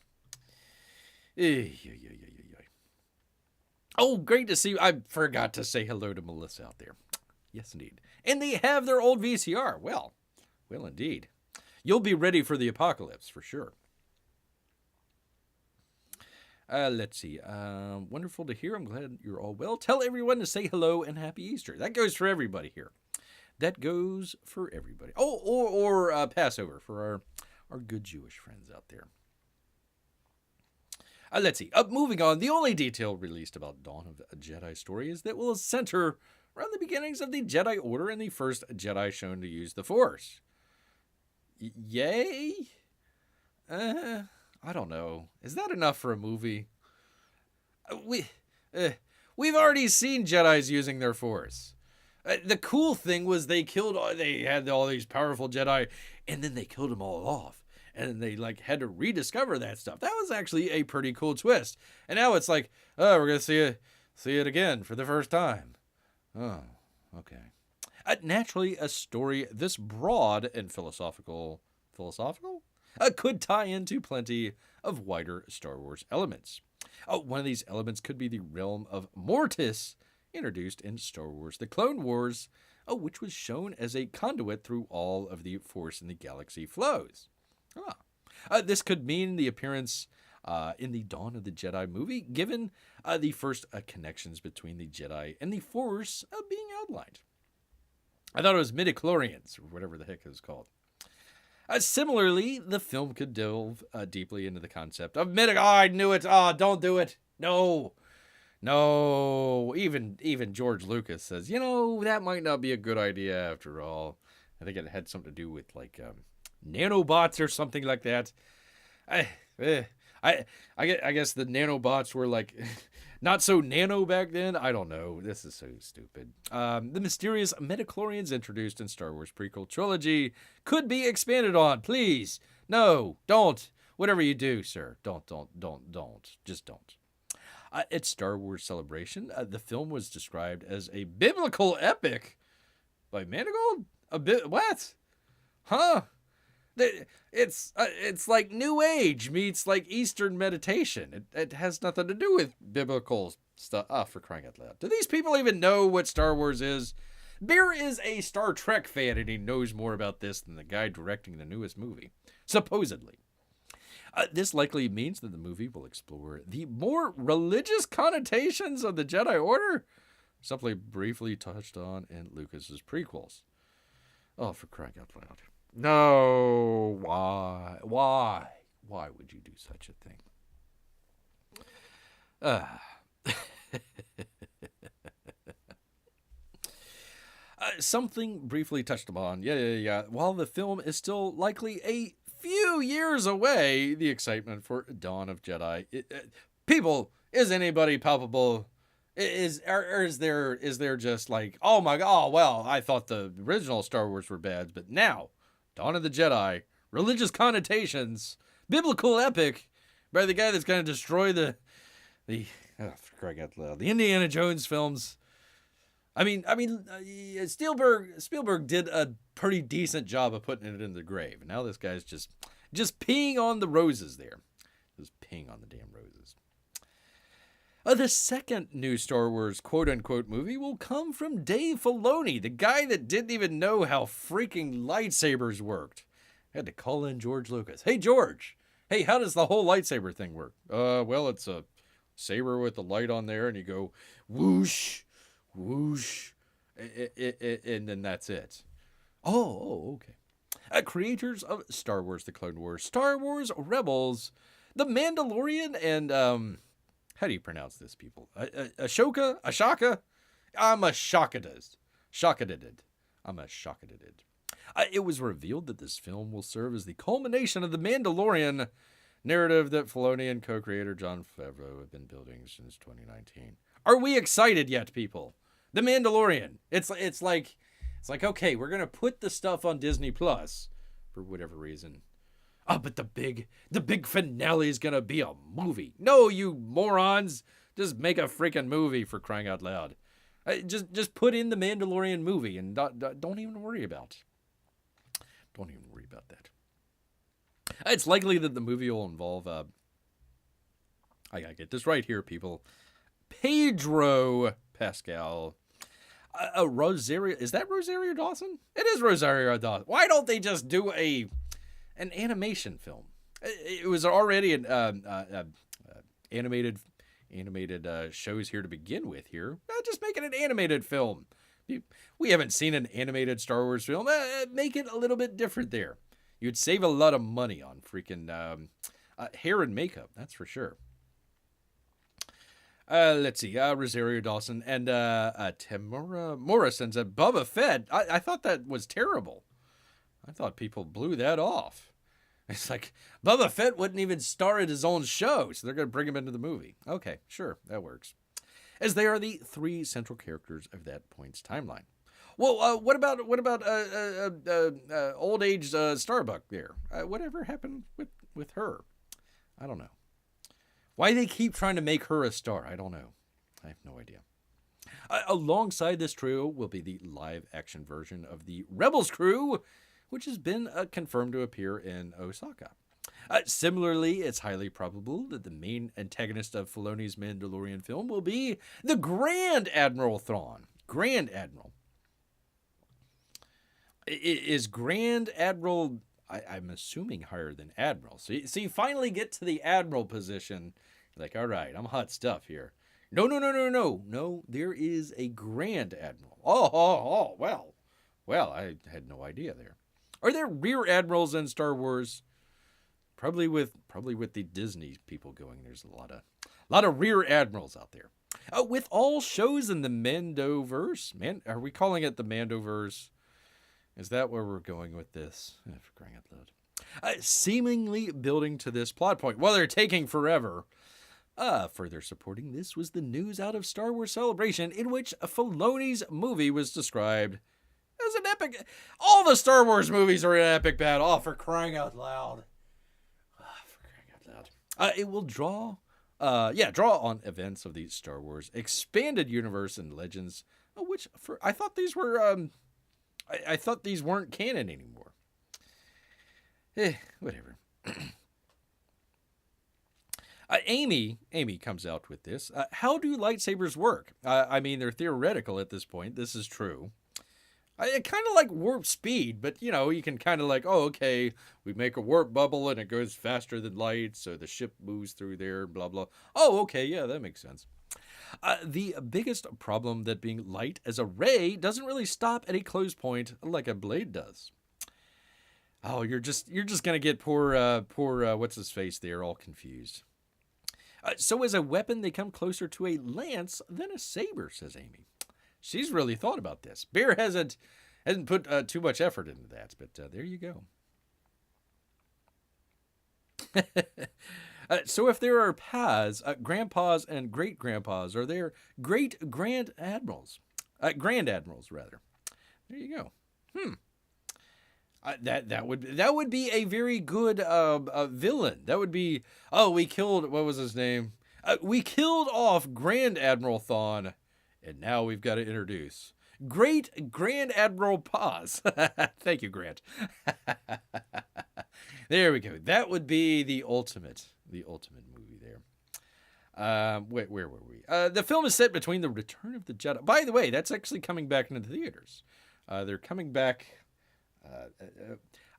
Oh, great to see you. I forgot to say hello to Melissa out there. Yes, indeed. And they have their old VCR. Well, indeed. You'll be ready for the apocalypse, for sure. Let's see. Wonderful to hear. I'm glad you're all well. Tell everyone to say hello and happy Easter. That goes for everybody here. That goes for everybody. Oh, or Passover for our good Jewish friends out there. Let's see. Moving on, the only detail released about Dawn of a Jedi story is that it will center around the beginnings of the Jedi Order and the first Jedi shown to use the Force. Yay? I don't know. Is that enough for a movie? We've already seen Jedis using their Force. The cool thing was they had all these powerful Jedi, and then they killed them all off. And they had to rediscover that stuff. That was actually a pretty cool twist. And now it's like, oh, we're going to see it again for the first time. Oh, okay. Naturally, a story this broad and philosophical could tie into plenty of wider Star Wars elements. One of these elements could be the realm of Mortis, introduced in Star Wars: The Clone Wars, which was shown as a conduit through all of the Force in the galaxy flows. This could mean the appearance in the Dawn of the Jedi movie, given the first connections between the Jedi and the Force being outlined. I thought it was midichlorians, or whatever the heck it was called. Similarly, the film could delve deeply into the concept of I knew it. Don't do it. No. Even George Lucas says, that might not be a good idea after all. I think it had something to do with nanobots or something like that. I guess the nanobots were like not so nano back then. I don't know. This is so stupid. The mysterious midichlorians introduced in Star Wars prequel trilogy could be expanded on. Please, no, don't. Whatever you do, sir, don't. Just don't. At Star Wars Celebration, the film was described as a biblical epic by Manigault. A bit what? Huh? It's like New Age meets like Eastern meditation. It has nothing to do with biblical stuff. Oh, for crying out loud! Do these people even know what Star Wars is? Bear is a Star Trek fan, and he knows more about this than the guy directing the newest movie, supposedly. This likely means that the movie will explore the more religious connotations of the Jedi Order, simply briefly touched on in Lucas's prequels. Oh, for crying out loud. No, why? Why would you do such a thing? Something briefly touched upon. Yeah. While the film is still likely a few years away, the excitement for Dawn of Jedi. People, is anybody palpable? Is there just like, oh my god, well, I thought the original Star Wars were bad, but now Dawn of the Jedi, religious connotations, biblical epic by the guy that's going to destroy the Indiana Jones films. I mean, Spielberg did a pretty decent job of putting it in the grave. Now this guy's just peeing on the roses there. Just peeing on the damn roses. The second new Star Wars quote-unquote movie will come from Dave Filoni, the guy that didn't even know how freaking lightsabers worked. Had to call in George Lucas. Hey, George. Hey, how does the whole lightsaber thing work? Well, it's a saber with the light on there, and you go whoosh, whoosh, and then that's it. Oh, okay. Creators of Star Wars: The Clone Wars, Star Wars Rebels, The Mandalorian, and how do you pronounce this, people? Ashoka? I'm a shockaded. I'm a shockaded. It was revealed that this film will serve as the culmination of the Mandalorian narrative that Filoni and co-creator Jon Favreau have been building since 2019. Are we excited yet, people? The Mandalorian. It's like, okay, we're gonna put the stuff on Disney Plus for whatever reason. Oh, but the big finale is gonna be a movie. No, you morons! Just make a freaking movie, for crying out loud. Just put in the Mandalorian movie and don't even worry about. Don't even worry about that. It's likely that the movie will involve. I gotta get this right here, people. Pedro Pascal. Rosario. Is that Rosario Dawson? It is Rosario Dawson. Why don't they just do an animation film? It was already an animated shows here to begin with here. Just make it an animated film. We haven't seen an animated Star Wars film. Make it a little bit different there. You'd save a lot of money on freaking hair and makeup, that's for sure. Let's see. Rosario Dawson and Tamora Morrison said Boba Fett. I thought that was terrible. I thought people blew that off. It's like Boba Fett wouldn't even star in his own show, so they're going to bring him into the movie. Okay, sure, that works. As they are the three central characters of that point's timeline. Well, what about old age Starbuck there? Whatever happened with her? I don't know. Why they keep trying to make her a star? I don't know. I have no idea. Alongside this trio will be the live-action version of the Rebels crew, which has been confirmed to appear in Osaka. Similarly, it's highly probable that the main antagonist of Filoni's Mandalorian film will be the Grand Admiral Thrawn. Grand Admiral. Is Grand Admiral, I'm assuming, higher than Admiral. So you finally get to the Admiral position. Like, all right, I'm hot stuff here. No. No, there is a Grand Admiral. Oh, well, I had no idea there. Are there Rear Admirals in Star Wars? Probably with the Disney people going, there's a lot of Rear Admirals out there. With all shows in the Mandoverse, are we calling it the Mandoverse? Is that where we're going with this? For crying out loud. Seemingly building to this plot point. Well, they're taking forever. Further supporting this was the news out of Star Wars Celebration, in which Filoni's movie was described as an epic. All the Star Wars movies are an epic battle. Oh, for crying out loud. For crying out loud. It will draw on events of the Star Wars expanded universe and legends, which I thought these were I thought these weren't canon anymore. Whatever. Amy comes out with this. How do lightsabers work? I mean, they're theoretical at this point. This is true. I kind of like warp speed, but, you can kind of like, oh, okay, we make a warp bubble and it goes faster than light, so the ship moves through there, blah, blah. Oh, okay, yeah, that makes sense. The biggest problem that being light as a ray doesn't really stop at a close point like a blade does. Oh, you're just gonna get poor what's his face there, all confused. So as a weapon, they come closer to a lance than a saber, says Amy. She's really thought about this. Bear hasn't put too much effort into that, but there you go. So if there are pas, grandpas and great-grandpas, are there great-grand admirals? Grand admirals, rather. There you go. That would be a very good villain. That would be, we killed, what was his name? We killed off Grand Admiral Thawne, and now we've got to introduce Great Grand Admiral Paz. Thank you, Grant. There we go. That would be the ultimate movie there. Where were we? The film is set between the Return of the Jedi. By the way, that's actually coming back into the theaters. They're coming back,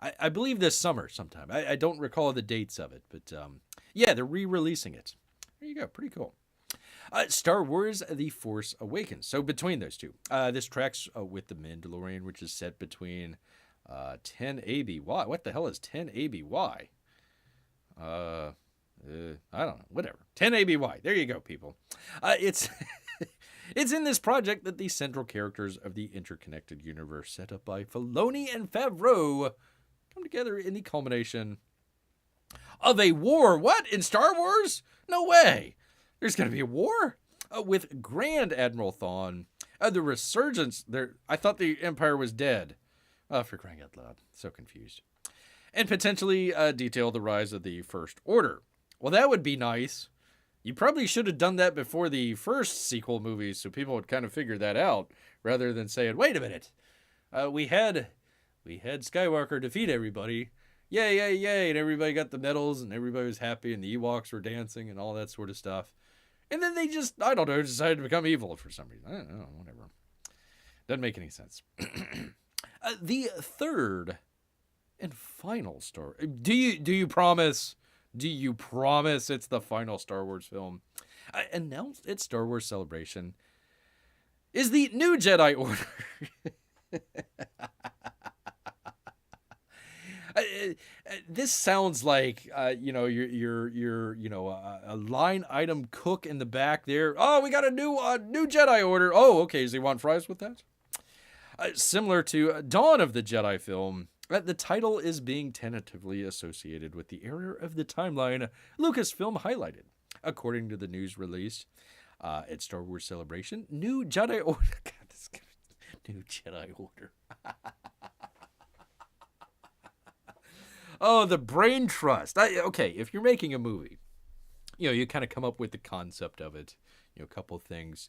I believe this summer sometime. I don't recall the dates of it, but yeah, they're re-releasing it. There you go. Pretty cool. Star Wars The Force Awakens. So between those two, this tracks with The Mandalorian, which is set between 10 ABY. What the hell is 10 ABY? I don't know. Whatever. 10 ABY. There you go, people. It's it's in this project that the central characters of the interconnected universe set up by Filoni and Favreau come together in the culmination of a war. What? In Star Wars? No way. There's going to be a war? With Grand Admiral Thawne. The resurgence there. I thought the Empire was dead. For crying out loud. So confused. And potentially detail the rise of the First Order. Well, that would be nice. You probably should have done that before the first sequel movies so people would kind of figure that out rather than saying, wait a minute. We had Skywalker defeat everybody. Yay, yay, yay. And everybody got the medals and everybody was happy and the Ewoks were dancing and all that sort of stuff. And then they just, I don't know, decided to become evil for some reason. I don't know, whatever. Doesn't make any sense. The third and final story. Do you promise? Do you promise it's the final Star Wars film? Announced at Star Wars Celebration is the new Jedi Order. This sounds like you're a line item cook in the back there. Oh, we got a new Jedi Order. Oh, okay. Does he want fries with that? Similar to Dawn of the Jedi film, the title is being tentatively associated with the era of the timeline Lucasfilm highlighted. According to the news release at Star Wars Celebration, new Jedi Order. God, this new Jedi Order. Oh, the brain trust. Okay, if you're making a movie, you kind of come up with the concept of it, a couple things.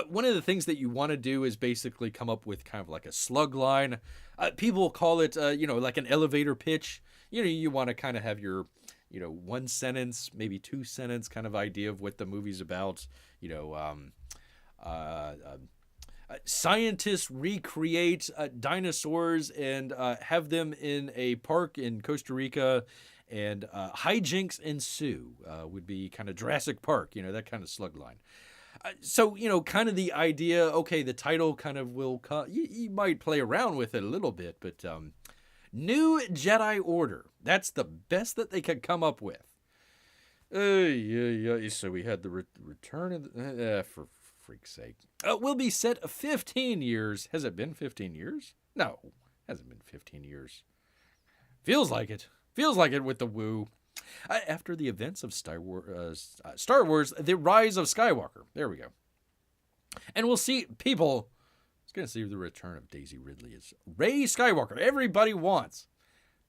One of the things that you want to do is basically come up with kind of like a slug line. People call it, like an elevator pitch. You want to kind of have your, one sentence, maybe two sentence kind of idea of what the movie's about. Scientists recreate dinosaurs and have them in a park in Costa Rica, and hijinks ensue would be kind of Jurassic Park, that kind of slug line. So, kind of the idea, okay, the title kind of will come, you might play around with it a little bit, but New Jedi Order, that's the best that they could come up with. Yeah. So we had the return of the, for freak's sake. Will be set 15 years. Has it been 15 years? No, Hasn't been 15 years. Feels like it. Feels like it with the woo. After the events of Star Wars, The Rise of Skywalker. There we go. And we'll see people. It's going to see the return of Daisy Ridley as Rey Skywalker. Everybody wants.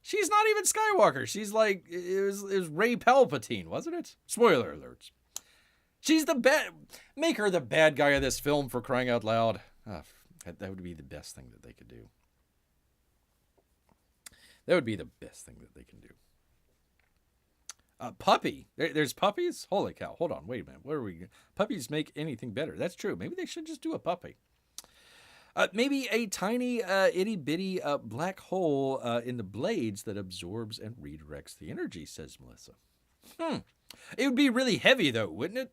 She's not even Skywalker. She's like, it was Rey Palpatine, wasn't it? Spoiler alerts. She's the bad. Make her the bad guy of this film, for crying out loud. That would be the best thing that they could do. That would be the best thing that they can do. Puppy. There's puppies? Holy cow. Hold on. Wait a minute. What are we? Puppies make anything better. That's true. Maybe they should just do a puppy. Maybe a tiny, itty-bitty black hole in the blades that absorbs and redirects the energy, says Melissa. It would be really heavy, though, wouldn't it?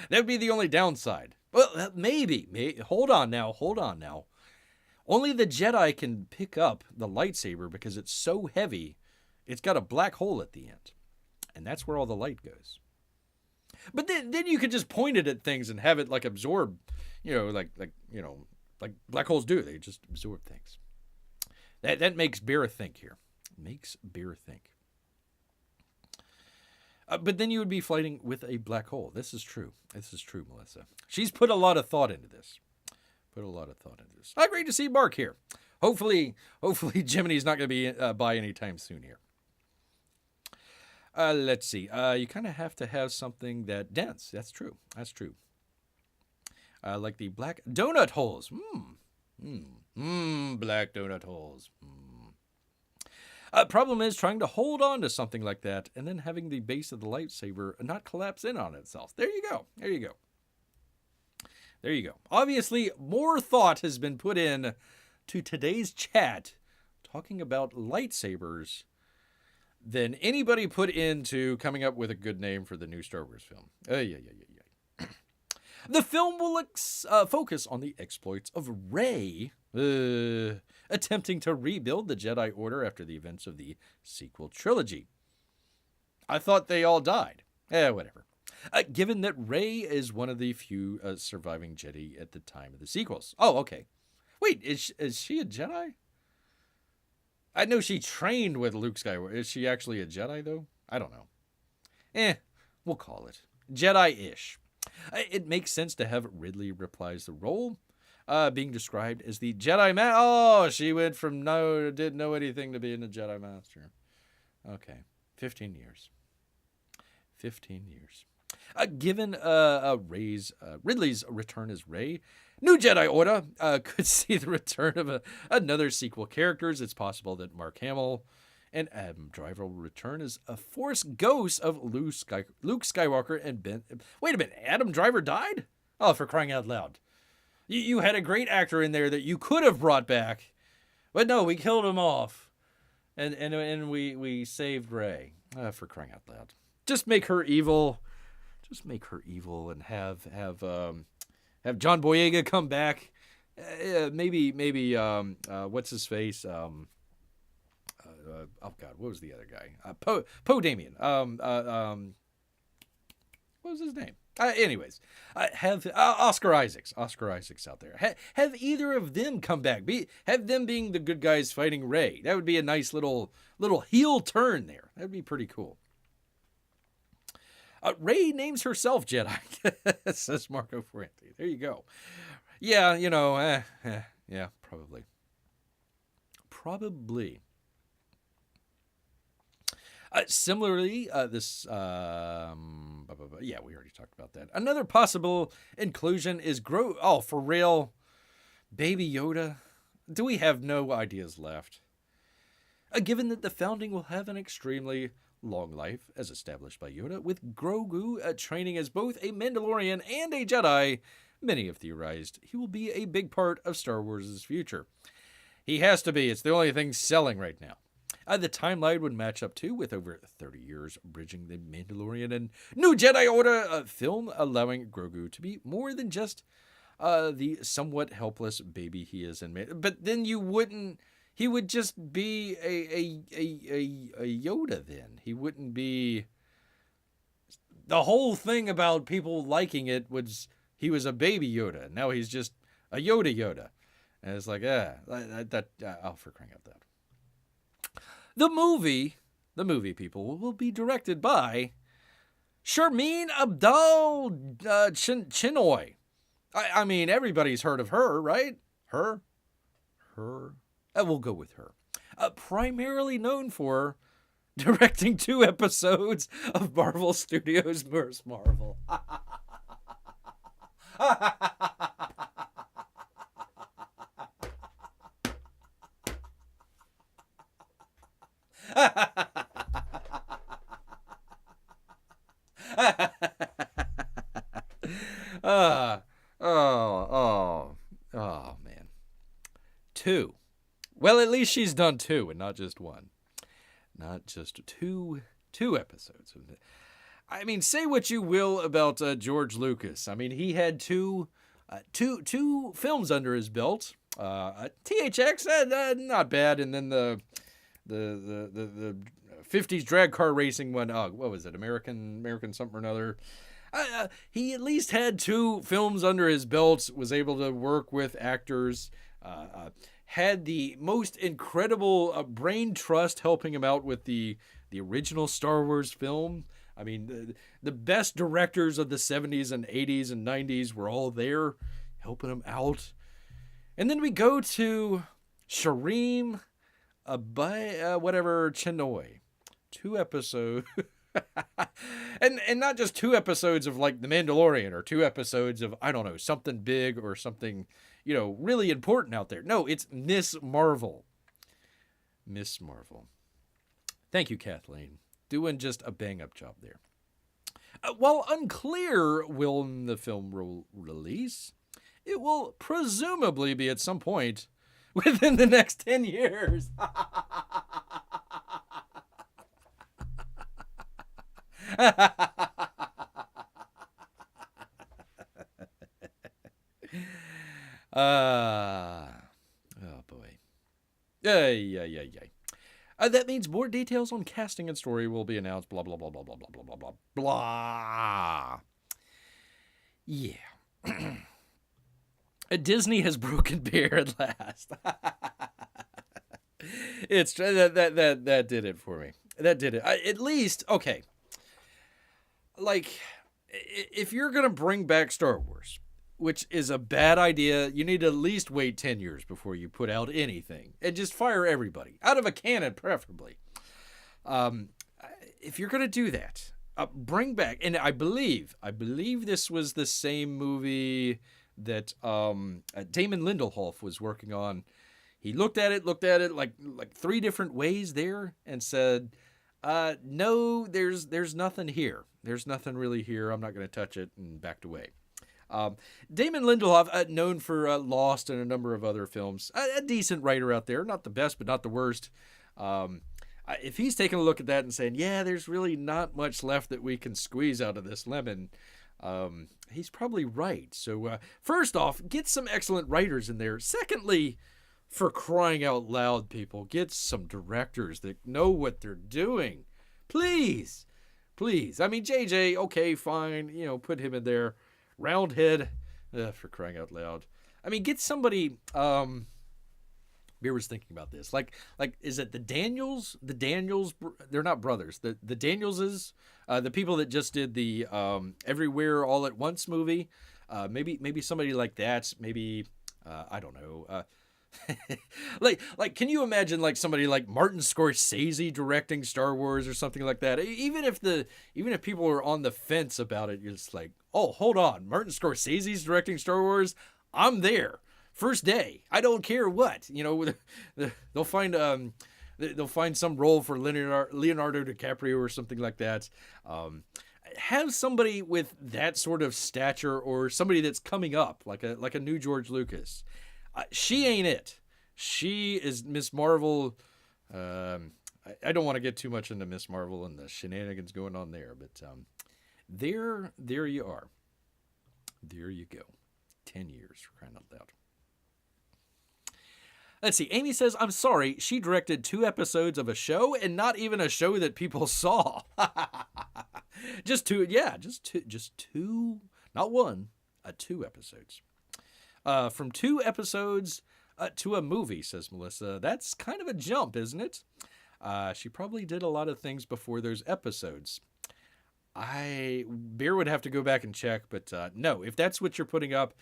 That would be the only downside. Well, maybe. Hold on now. Only the Jedi can pick up the lightsaber because it's so heavy, it's got a black hole at the end. And that's where all the light goes. But then you could just point it at things and have it like absorb, like black holes do. They just absorb things. That makes Bear think here. Makes Bear think. But then you would be fighting with a black hole. This is true. Melissa. She's put a lot of thought into this. Great to see Mark here. Hopefully Jiminy's not going to be by anytime soon here. Let's see. You kind of have to have something that dense. That's true. Like the black donut holes. Black donut holes. Problem is trying to hold on to something like that and then having the base of the lightsaber not collapse in on itself. There you go. Obviously, more thought has been put in to today's chat talking about lightsabers than anybody put into coming up with a good name for the new Star Wars film. The film will focus on the exploits of Rey, attempting to rebuild the Jedi Order after the events of the sequel trilogy. I thought they all died. Whatever. Given that Rey is one of the few surviving Jedi at the time of the sequels. Oh, okay. Wait, is she a Jedi? I know she trained with Luke Skywalker. Is she actually a Jedi, though? I don't know. We'll call it Jedi-ish. It makes sense to have Ridley reprise the role, being described as the Jedi Master. Oh, she went from didn't know anything to being a Jedi Master. Okay, 15 years. Given Ridley's return as Rey, new Jedi Order could see the return of another sequel characters. It's possible that Mark Hamill and Adam Driver will return as a Force ghost of Luke Skywalker and Ben. Wait a minute, Adam Driver died? Oh, for crying out loud! You had a great actor in there that you could have brought back, but no, we killed him off, and we saved Rey. For crying out loud! Just make her evil. And have John Boyega come back. Maybe what's his face? Oh God, what was the other guy? Poe Dameron. What was his name? Anyways, have Oscar Isaacs out there. Have either of them come back. Have them being the good guys fighting Rey. That would be a nice little heel turn there. That'd be pretty cool. Rey names herself Jedi, says Marco Ferranti. There you go. Yeah, yeah, probably. Similarly, this, yeah, we already talked about that. Another possible inclusion is oh, for real? Baby Yoda? Do we have no ideas left? Given that the founding will have an extremely long life, as established by Yoda, with Grogu training as both a Mandalorian and a Jedi, many have theorized he will be a big part of Star Wars' future. He has to be. It's the only thing selling right now. The timeline would match up too, with over 30 years bridging the Mandalorian and New Jedi Order film, allowing Grogu to be more than just the somewhat helpless baby he is in. But then you wouldn't. He would just be a Yoda then. He wouldn't be. The whole thing about people liking it was he was a baby Yoda. Now he's just a Yoda. And it's like, oh, for crying out loud. The movie people will be directed by Sharmeen Abdul Chinoy. I mean, everybody's heard of her, right? Her. We'll go with her. Primarily known for directing 2 episodes of Marvel Studios' Ms. Marvel. Oh, man. 2. Well, at least she's done 2 and not just 1. Not just two episodes. I mean, say what you will about George Lucas. I mean, he had two films under his belt. THX, not bad, and then the 50s drag car racing one. What was it? American something or another. He at least had 2 films under his belt. Was able to work with actors. Had the most incredible brain trust helping him out with the original Star Wars film. I mean, the best directors of the 70s and 80s and 90s were all there helping him out. And then we go to Sharmeen Chinoy. 2 episodes. and not just 2 episodes of like The Mandalorian or 2 episodes of, I don't know, something big or something, really important out there. No, it's Miss Marvel. Miss Marvel. Thank you, Kathleen. Doing just a bang-up job there. While unclear when the film will release, it will presumably be at some point within the next 10 years. Oh boy. Yeah. That means more details on casting and story will be announced. Blah, blah, blah, blah, blah, blah, blah, blah, blah, blah. Yeah. Disney has broken beer at last. It's that did it for me. That did it. At least, okay. Like, if you're going to bring back Star Wars, which is a bad idea, you need to at least wait 10 years before you put out anything. And just fire everybody. Out of a cannon, preferably. If you're going to do that, bring back... And I believe this was the same movie that Damon Lindelof was working on. He looked at it like 3 different ways there and said, no, there's nothing here. There's nothing really here. I'm not going to touch it, and backed away. Damon Lindelof, known for Lost and a number of other films, a decent writer out there, not the best, but not the worst. If he's taking a look at that and saying, yeah, there's really not much left that we can squeeze out of this lemon, he's probably right. So first off, get some excellent writers in there. Secondly, for crying out loud, people, get some directors that know what they're doing. Please. I mean, JJ, okay, fine, put him in there. Roundhead, for crying out loud. I mean, get somebody. Beer was thinking about this. Like, is it the Daniels? The Daniels, they're not brothers. The Danielses, the people that just did the Everywhere All at Once movie. Maybe somebody like that. Maybe I don't know. like, can you imagine like somebody like Martin Scorsese directing Star Wars or something like that? Even if people are on the fence about it, you're just like, oh, hold on, Martin Scorsese's directing Star Wars. I'm there, first day. I don't care what. They'll find some role for Leonardo DiCaprio or something like that. Have somebody with that sort of stature, or somebody that's coming up, like a new George Lucas. She ain't it. She is Miss Marvel. I don't want to get too much into Miss Marvel and the shenanigans going on there, but there you are. There you go. 10 years, for crying out loud. Let's see. Amy says, I'm sorry, she directed 2 episodes of a show, and not even a show that people saw. Just 2, just two, not 1, 2 episodes. From 2 episodes to a movie, says Melissa. That's kind of a jump, isn't it? She probably did a lot of things before those episodes. Beer would have to go back and check, but no, if that's what you're putting up,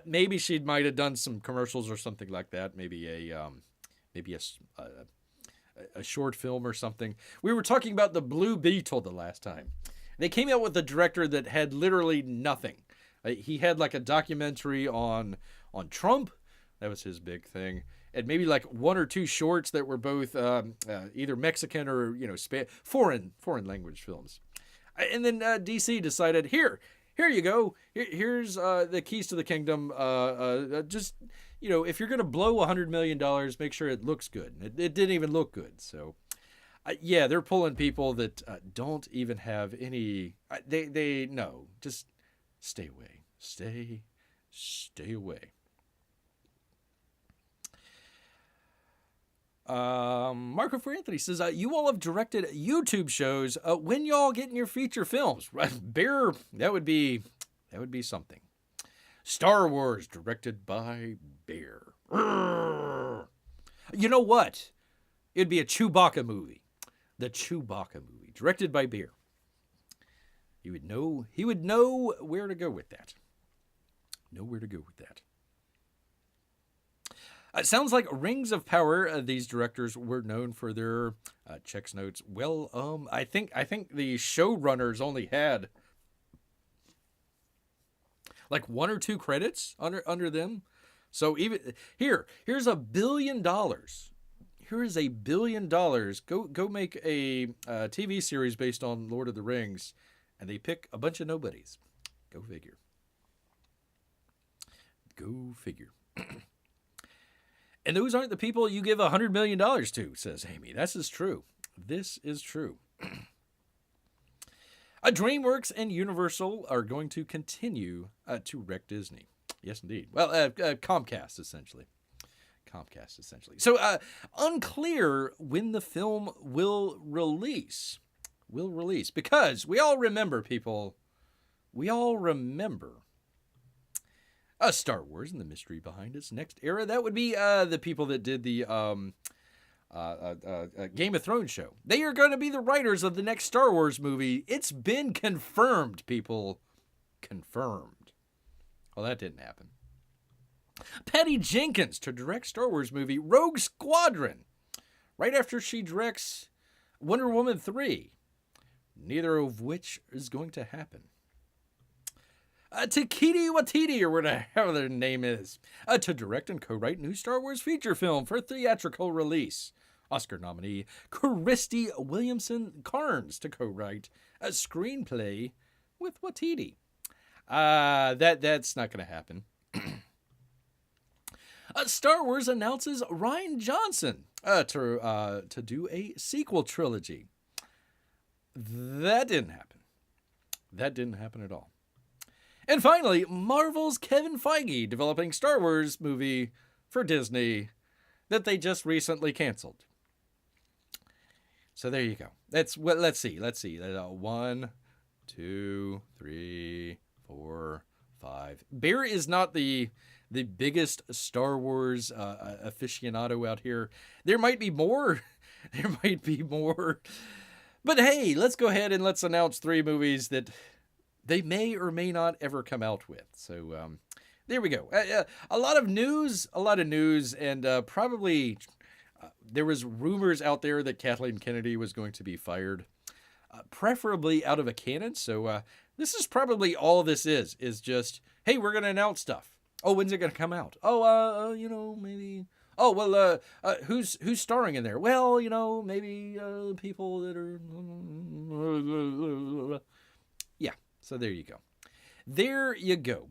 maybe she might have done some commercials or something like that. Maybe a short film or something. We were talking about the Blue Beetle the last time. They came out with a director that had literally nothing. He had like a documentary on Trump. That was his big thing. And maybe like one or two shorts that were both either Mexican or foreign language films. And then DC decided, here you go. Here's the keys to the kingdom. Just if you're gonna blow $100 million, make sure it looks good. It didn't even look good. So they're pulling people that don't even have any. They no, just stay away. Stay away. Marco for Anthony says, you all have directed YouTube shows. When y'all getting your feature films? Bear, that would be something. Star Wars directed by Bear. You know what? It'd be a Chewbacca movie. The Chewbacca movie, directed by Bear. He would know where to go with that. It sounds like Rings of Power. These directors were known for their checks notes. Well, I think the showrunners only had like 1 or 2 credits under them. So even here's $1 billion. Here is $1 billion. Go make a TV series based on Lord of the Rings, and they pick a bunch of nobodies. Go figure. And those aren't the people you give $100 million to, says Amy. This is true. DreamWorks and Universal are going to continue to wreck Disney. Yes, indeed. Well, Comcast, essentially. So, unclear when the film will release. Because we all remember, people. Star Wars and the mystery behind its next era. That would be the people that did the Game of Thrones show. They are going to be the writers of the next Star Wars movie. It's been confirmed, people. Confirmed. Well, that didn't happen. Patty Jenkins to direct Star Wars movie Rogue Squadron, right after she directs Wonder Woman 3. Neither of which is going to happen. Taika Waititi, or whatever their name is, to direct and co-write new Star Wars feature film for theatrical release. Oscar nominee Christy Williamson Carnes to co-write a screenplay with Waititi. That's not going to happen. Star Wars announces Rian Johnson to do a sequel trilogy. That didn't happen at all. And finally, Marvel's Kevin Feige developing Star Wars movie for Disney that they just recently canceled. So there you go. Let's see. 1, 2, 3, 4, 5. Bear is not the biggest Star Wars aficionado out here. There might be more. But hey, let's go ahead and let's announce 3 movies that they may or may not ever come out with. So there we go. A lot of news, and probably there was rumors out there that Kathleen Kennedy was going to be fired, preferably out of a cannon. So this is probably all this is just, hey, we're going to announce stuff. Oh, when's it going to come out? Oh, maybe. Oh, well, who's starring in there? Well, maybe people that are. Yeah. So there you go.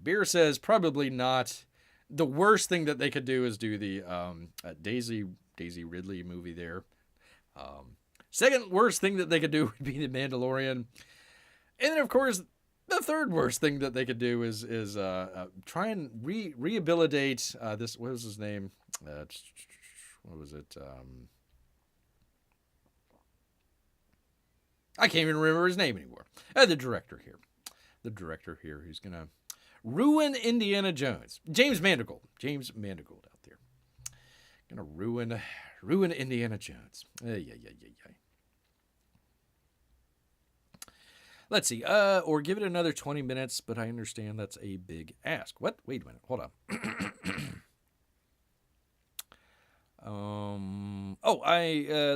Beer says probably not. The worst thing that they could do is do the Daisy Ridley movie there. Second worst thing that they could do would be The Mandalorian. And then, of course, the third worst thing that they could do is try and rehabilitate this. What was his name? What was it? I can't even remember his name anymore. The director here who's going to ruin Indiana Jones. James Mangold out there. Gonna ruin Indiana Jones. Yeah. Let's see. Or give it another 20 minutes, but I understand that's a big ask. What? Wait a minute. Hold on.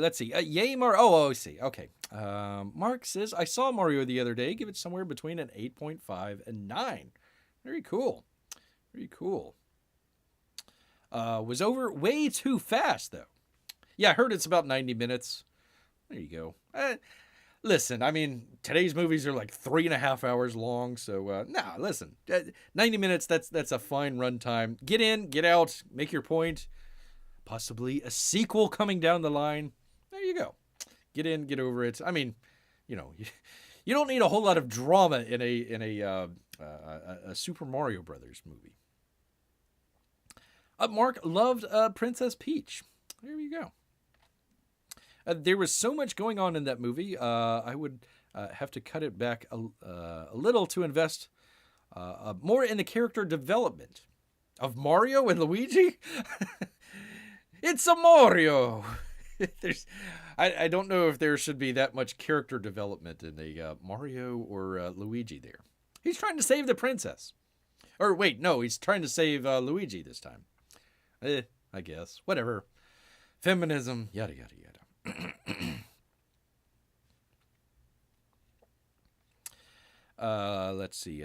Let's see. Yay, Mario. Oh, I see. Okay. Mark says, I saw Mario the other day. Give it somewhere between an 8.5 and 9. Very cool. Very cool. Was over way too fast, though. Yeah, I heard it's about 90 minutes. There you go. Listen, I mean, today's movies are like 3.5 hours long. So, listen. 90 minutes, that's a fine runtime. Get in, get out, make your point. Possibly a sequel coming down the line. There you go. Get in, get over it. I mean, you don't need a whole lot of drama in a Super Mario Brothers movie. Mark loved Princess Peach. There you go. There was so much going on in that movie. I would have to cut it back a little to invest more in the character development of Mario and Luigi. It's a Mario. I don't know if there should be that much character development in a Mario or Luigi there. He's trying to save the princess. Or wait, no, he's trying to save Luigi this time. I guess. Whatever. Feminism, yada, yada, yada. Let's see.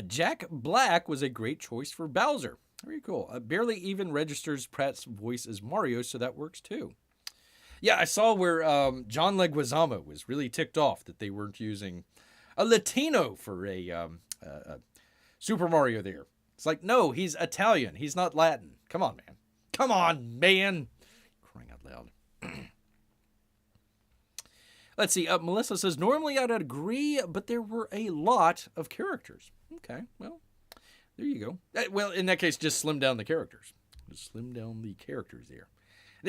Jack Black was a great choice for Bowser. Very cool. Barely even registers Pratt's voice as Mario, so that works too. Yeah, I saw where John Leguizamo was really ticked off that they weren't using a Latino for a Super Mario there. It's like, no, he's Italian. He's not Latin. Come on, man. Come on, man. Crying out loud. Let's see. Melissa says, normally I'd agree, but there were a lot of characters. Okay, well, there you go. Well, in that case, just slim down the characters. Just slim down the characters there.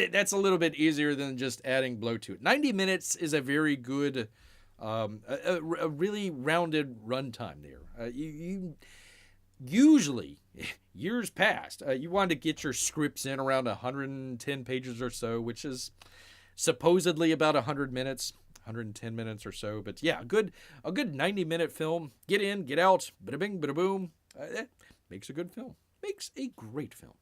That's a little bit easier than just adding blow to it. 90 minutes is a very good, a really rounded runtime there. You usually, years past, you want to get your scripts in around 110 pages or so, which is supposedly about 100 minutes, 110 minutes or so. But yeah, a good 90-minute film. Get in, get out, bada bing, bada boom. Makes a good film. Makes a great film.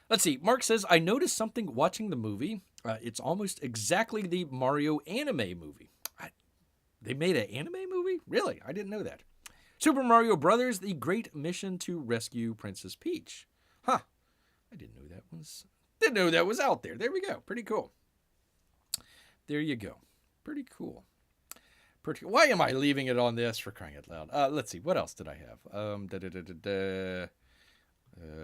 Let's see. Mark says, I noticed something watching the movie. It's almost exactly the Mario anime movie. They made an anime movie? Really? I didn't know that. Super Mario Brothers, The Great Mission to Rescue Princess Peach. Huh. I didn't know that was out there. There we go. Pretty cool. There you go. Pretty cool. Why am I leaving it on this, for crying out loud? Let's see. What else did I have?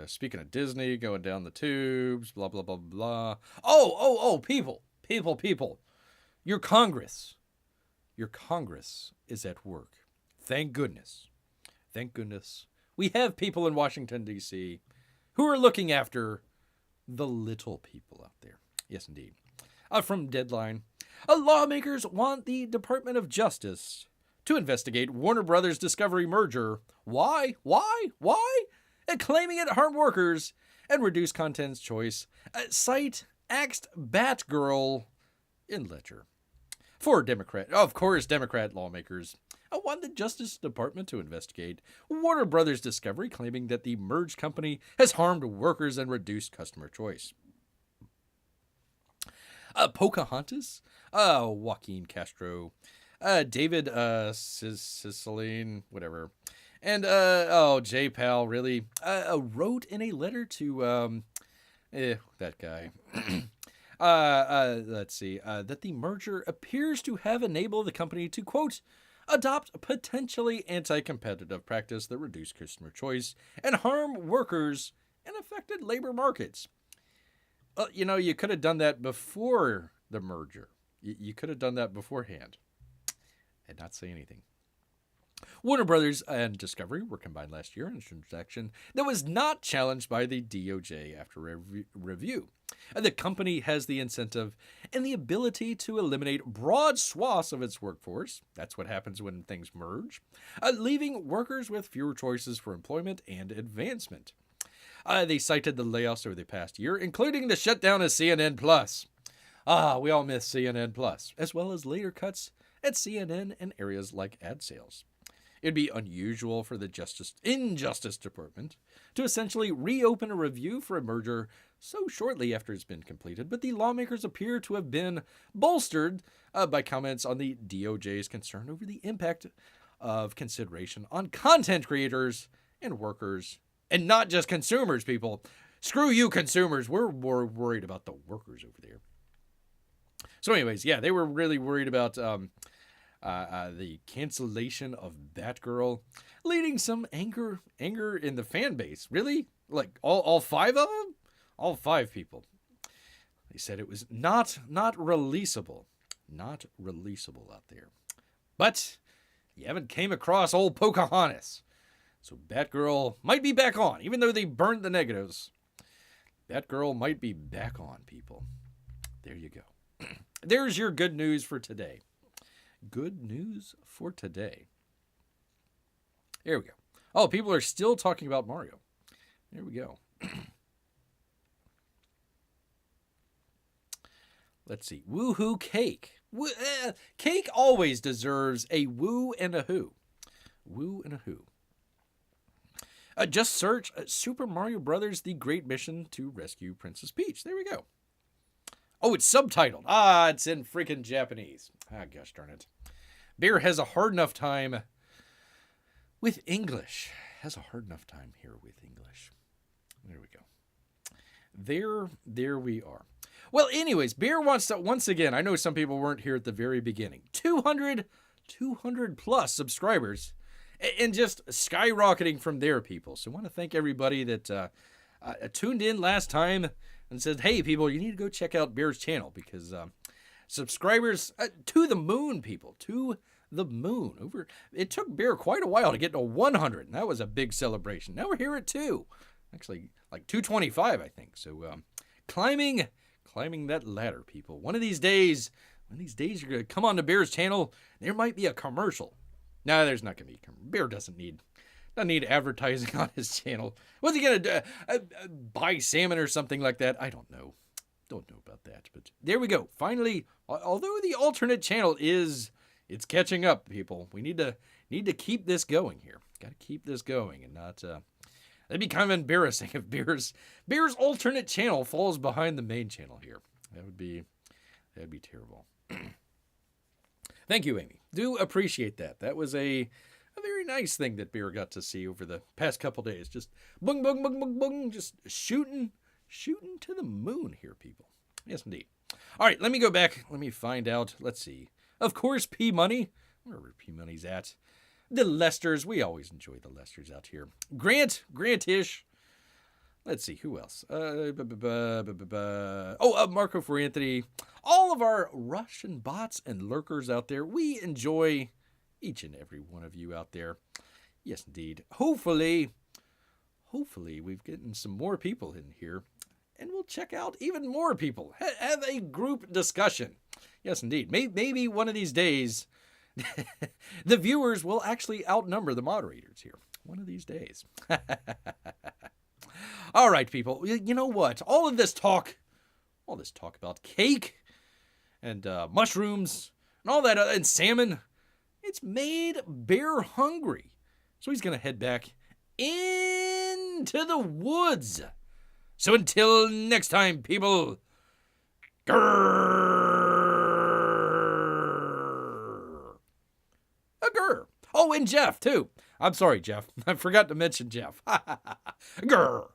Speaking of Disney, going down the tubes, blah, blah, blah, blah. Oh, people. Your Congress is at work. Thank goodness. We have people in Washington, D.C. who are looking after the little people out there. Yes, indeed. From Deadline. Lawmakers want the Department of Justice to investigate Warner Brothers Discovery merger. Why? Claiming it harmed workers and reduced content's choice. Cite axed Batgirl in Ledger. Democrat lawmakers want the Justice Department to investigate Warner Brothers Discovery, claiming that the merged company has harmed workers and reduced customer choice. Pocahontas, Joaquin Castro, David Cicilline, whatever, and J. Pal, really, wrote in a letter to that guy. Let's see, that the merger appears to have enabled the company to, quote, adopt potentially anti-competitive practice that reduce customer choice and harm workers in affected labor markets. You could have done that before the merger. You could have done that beforehand and not say anything. Warner Brothers and Discovery were combined last year in a transaction that was not challenged by the DOJ after a review. The company has the incentive and the ability to eliminate broad swaths of its workforce. That's what happens when things merge, leaving workers with fewer choices for employment and advancement. They cited the layoffs over the past year, including the shutdown of CNN Plus. We all miss CNN Plus, as well as later cuts at CNN in areas like ad sales. It'd be unusual for the Injustice Department to essentially reopen a review for a merger so shortly after it's been completed, but the lawmakers appear to have been bolstered by comments on the DOJ's concern over the impact of consideration on content creators and workers, and not just consumers, people. Screw you, consumers. We're more worried about the workers over there. So anyways, yeah, they were really worried about the cancellation of Batgirl, leading some anger in the fan base. Really? Like all five of them? All five people. They said it was not releasable. Not releasable out there. But you haven't came across old Pocahontas. So Batgirl might be back on, even though they burned the negatives. Batgirl might be back on, people. There you go. There's your good news for today. Good news for today. There we go. Oh, people are still talking about Mario. There we go. Let's see. Woohoo cake. Cake always deserves a woo and a who. Woo and a who. Just search Super Mario Brothers: The Great Mission to Rescue Princess Peach. There we go. Oh, it's subtitled. It's in freaking Japanese. Gosh darn it. Bear has a hard enough time with English. Has a hard enough time here with English. There we go. There we are. Well, anyways, Bear wants to, once again, I know some people weren't here at the very beginning. 200 plus subscribers and just skyrocketing from there, people. So I want to thank everybody that tuned in last time and said, hey, people, you need to go check out Bear's channel because subscribers to the moon, people, to the moon. It took Bear quite a while to get to 100, and that was a big celebration. Now we're here at 2. Actually, like 225, I think. So climbing that ladder, people. One of these days you're going to come on to Bear's channel. There might be a commercial. No, there's not going to be a commercial. Bear doesn't need advertising on his channel. What's he going to do? Buy salmon or something like that? I don't know. Don't know about that. But there we go. Finally, although the alternate channel it's catching up, people. We need to keep this going here. Got to keep this going and not. That'd be kind of embarrassing if Bear's alternate channel falls behind the main channel here. That'd be terrible. Thank you, Amy. Do appreciate that. That was a very nice thing that Bear got to see over the past couple days. Just boom, boom, boom, boom, boom, just shooting to the moon here, people. Yes, indeed. All right, let me go back. Let me find out. Let's see. Of course, P-Money. Wherever P-Money's at. The Lesters. We always enjoy the Lesters out here. Grant-ish. Let's see, who else? Marco for Anthony. All of our Russian bots and lurkers out there. We enjoy each and every one of you out there. Yes, indeed. Hopefully we've gotten some more people in here. And we'll check out even more people. Have a group discussion. Yes, indeed. Maybe one of these days, the viewers will actually outnumber the moderators here. One of these days. All right, people. You know what? All this talk about cake and mushrooms and all that and salmon, it's made Bear hungry. So he's going to head back into the woods. So until next time, people, grrr. A grrr. Oh, and Jeff, too. I'm sorry, Jeff. I forgot to mention Jeff. Grrr.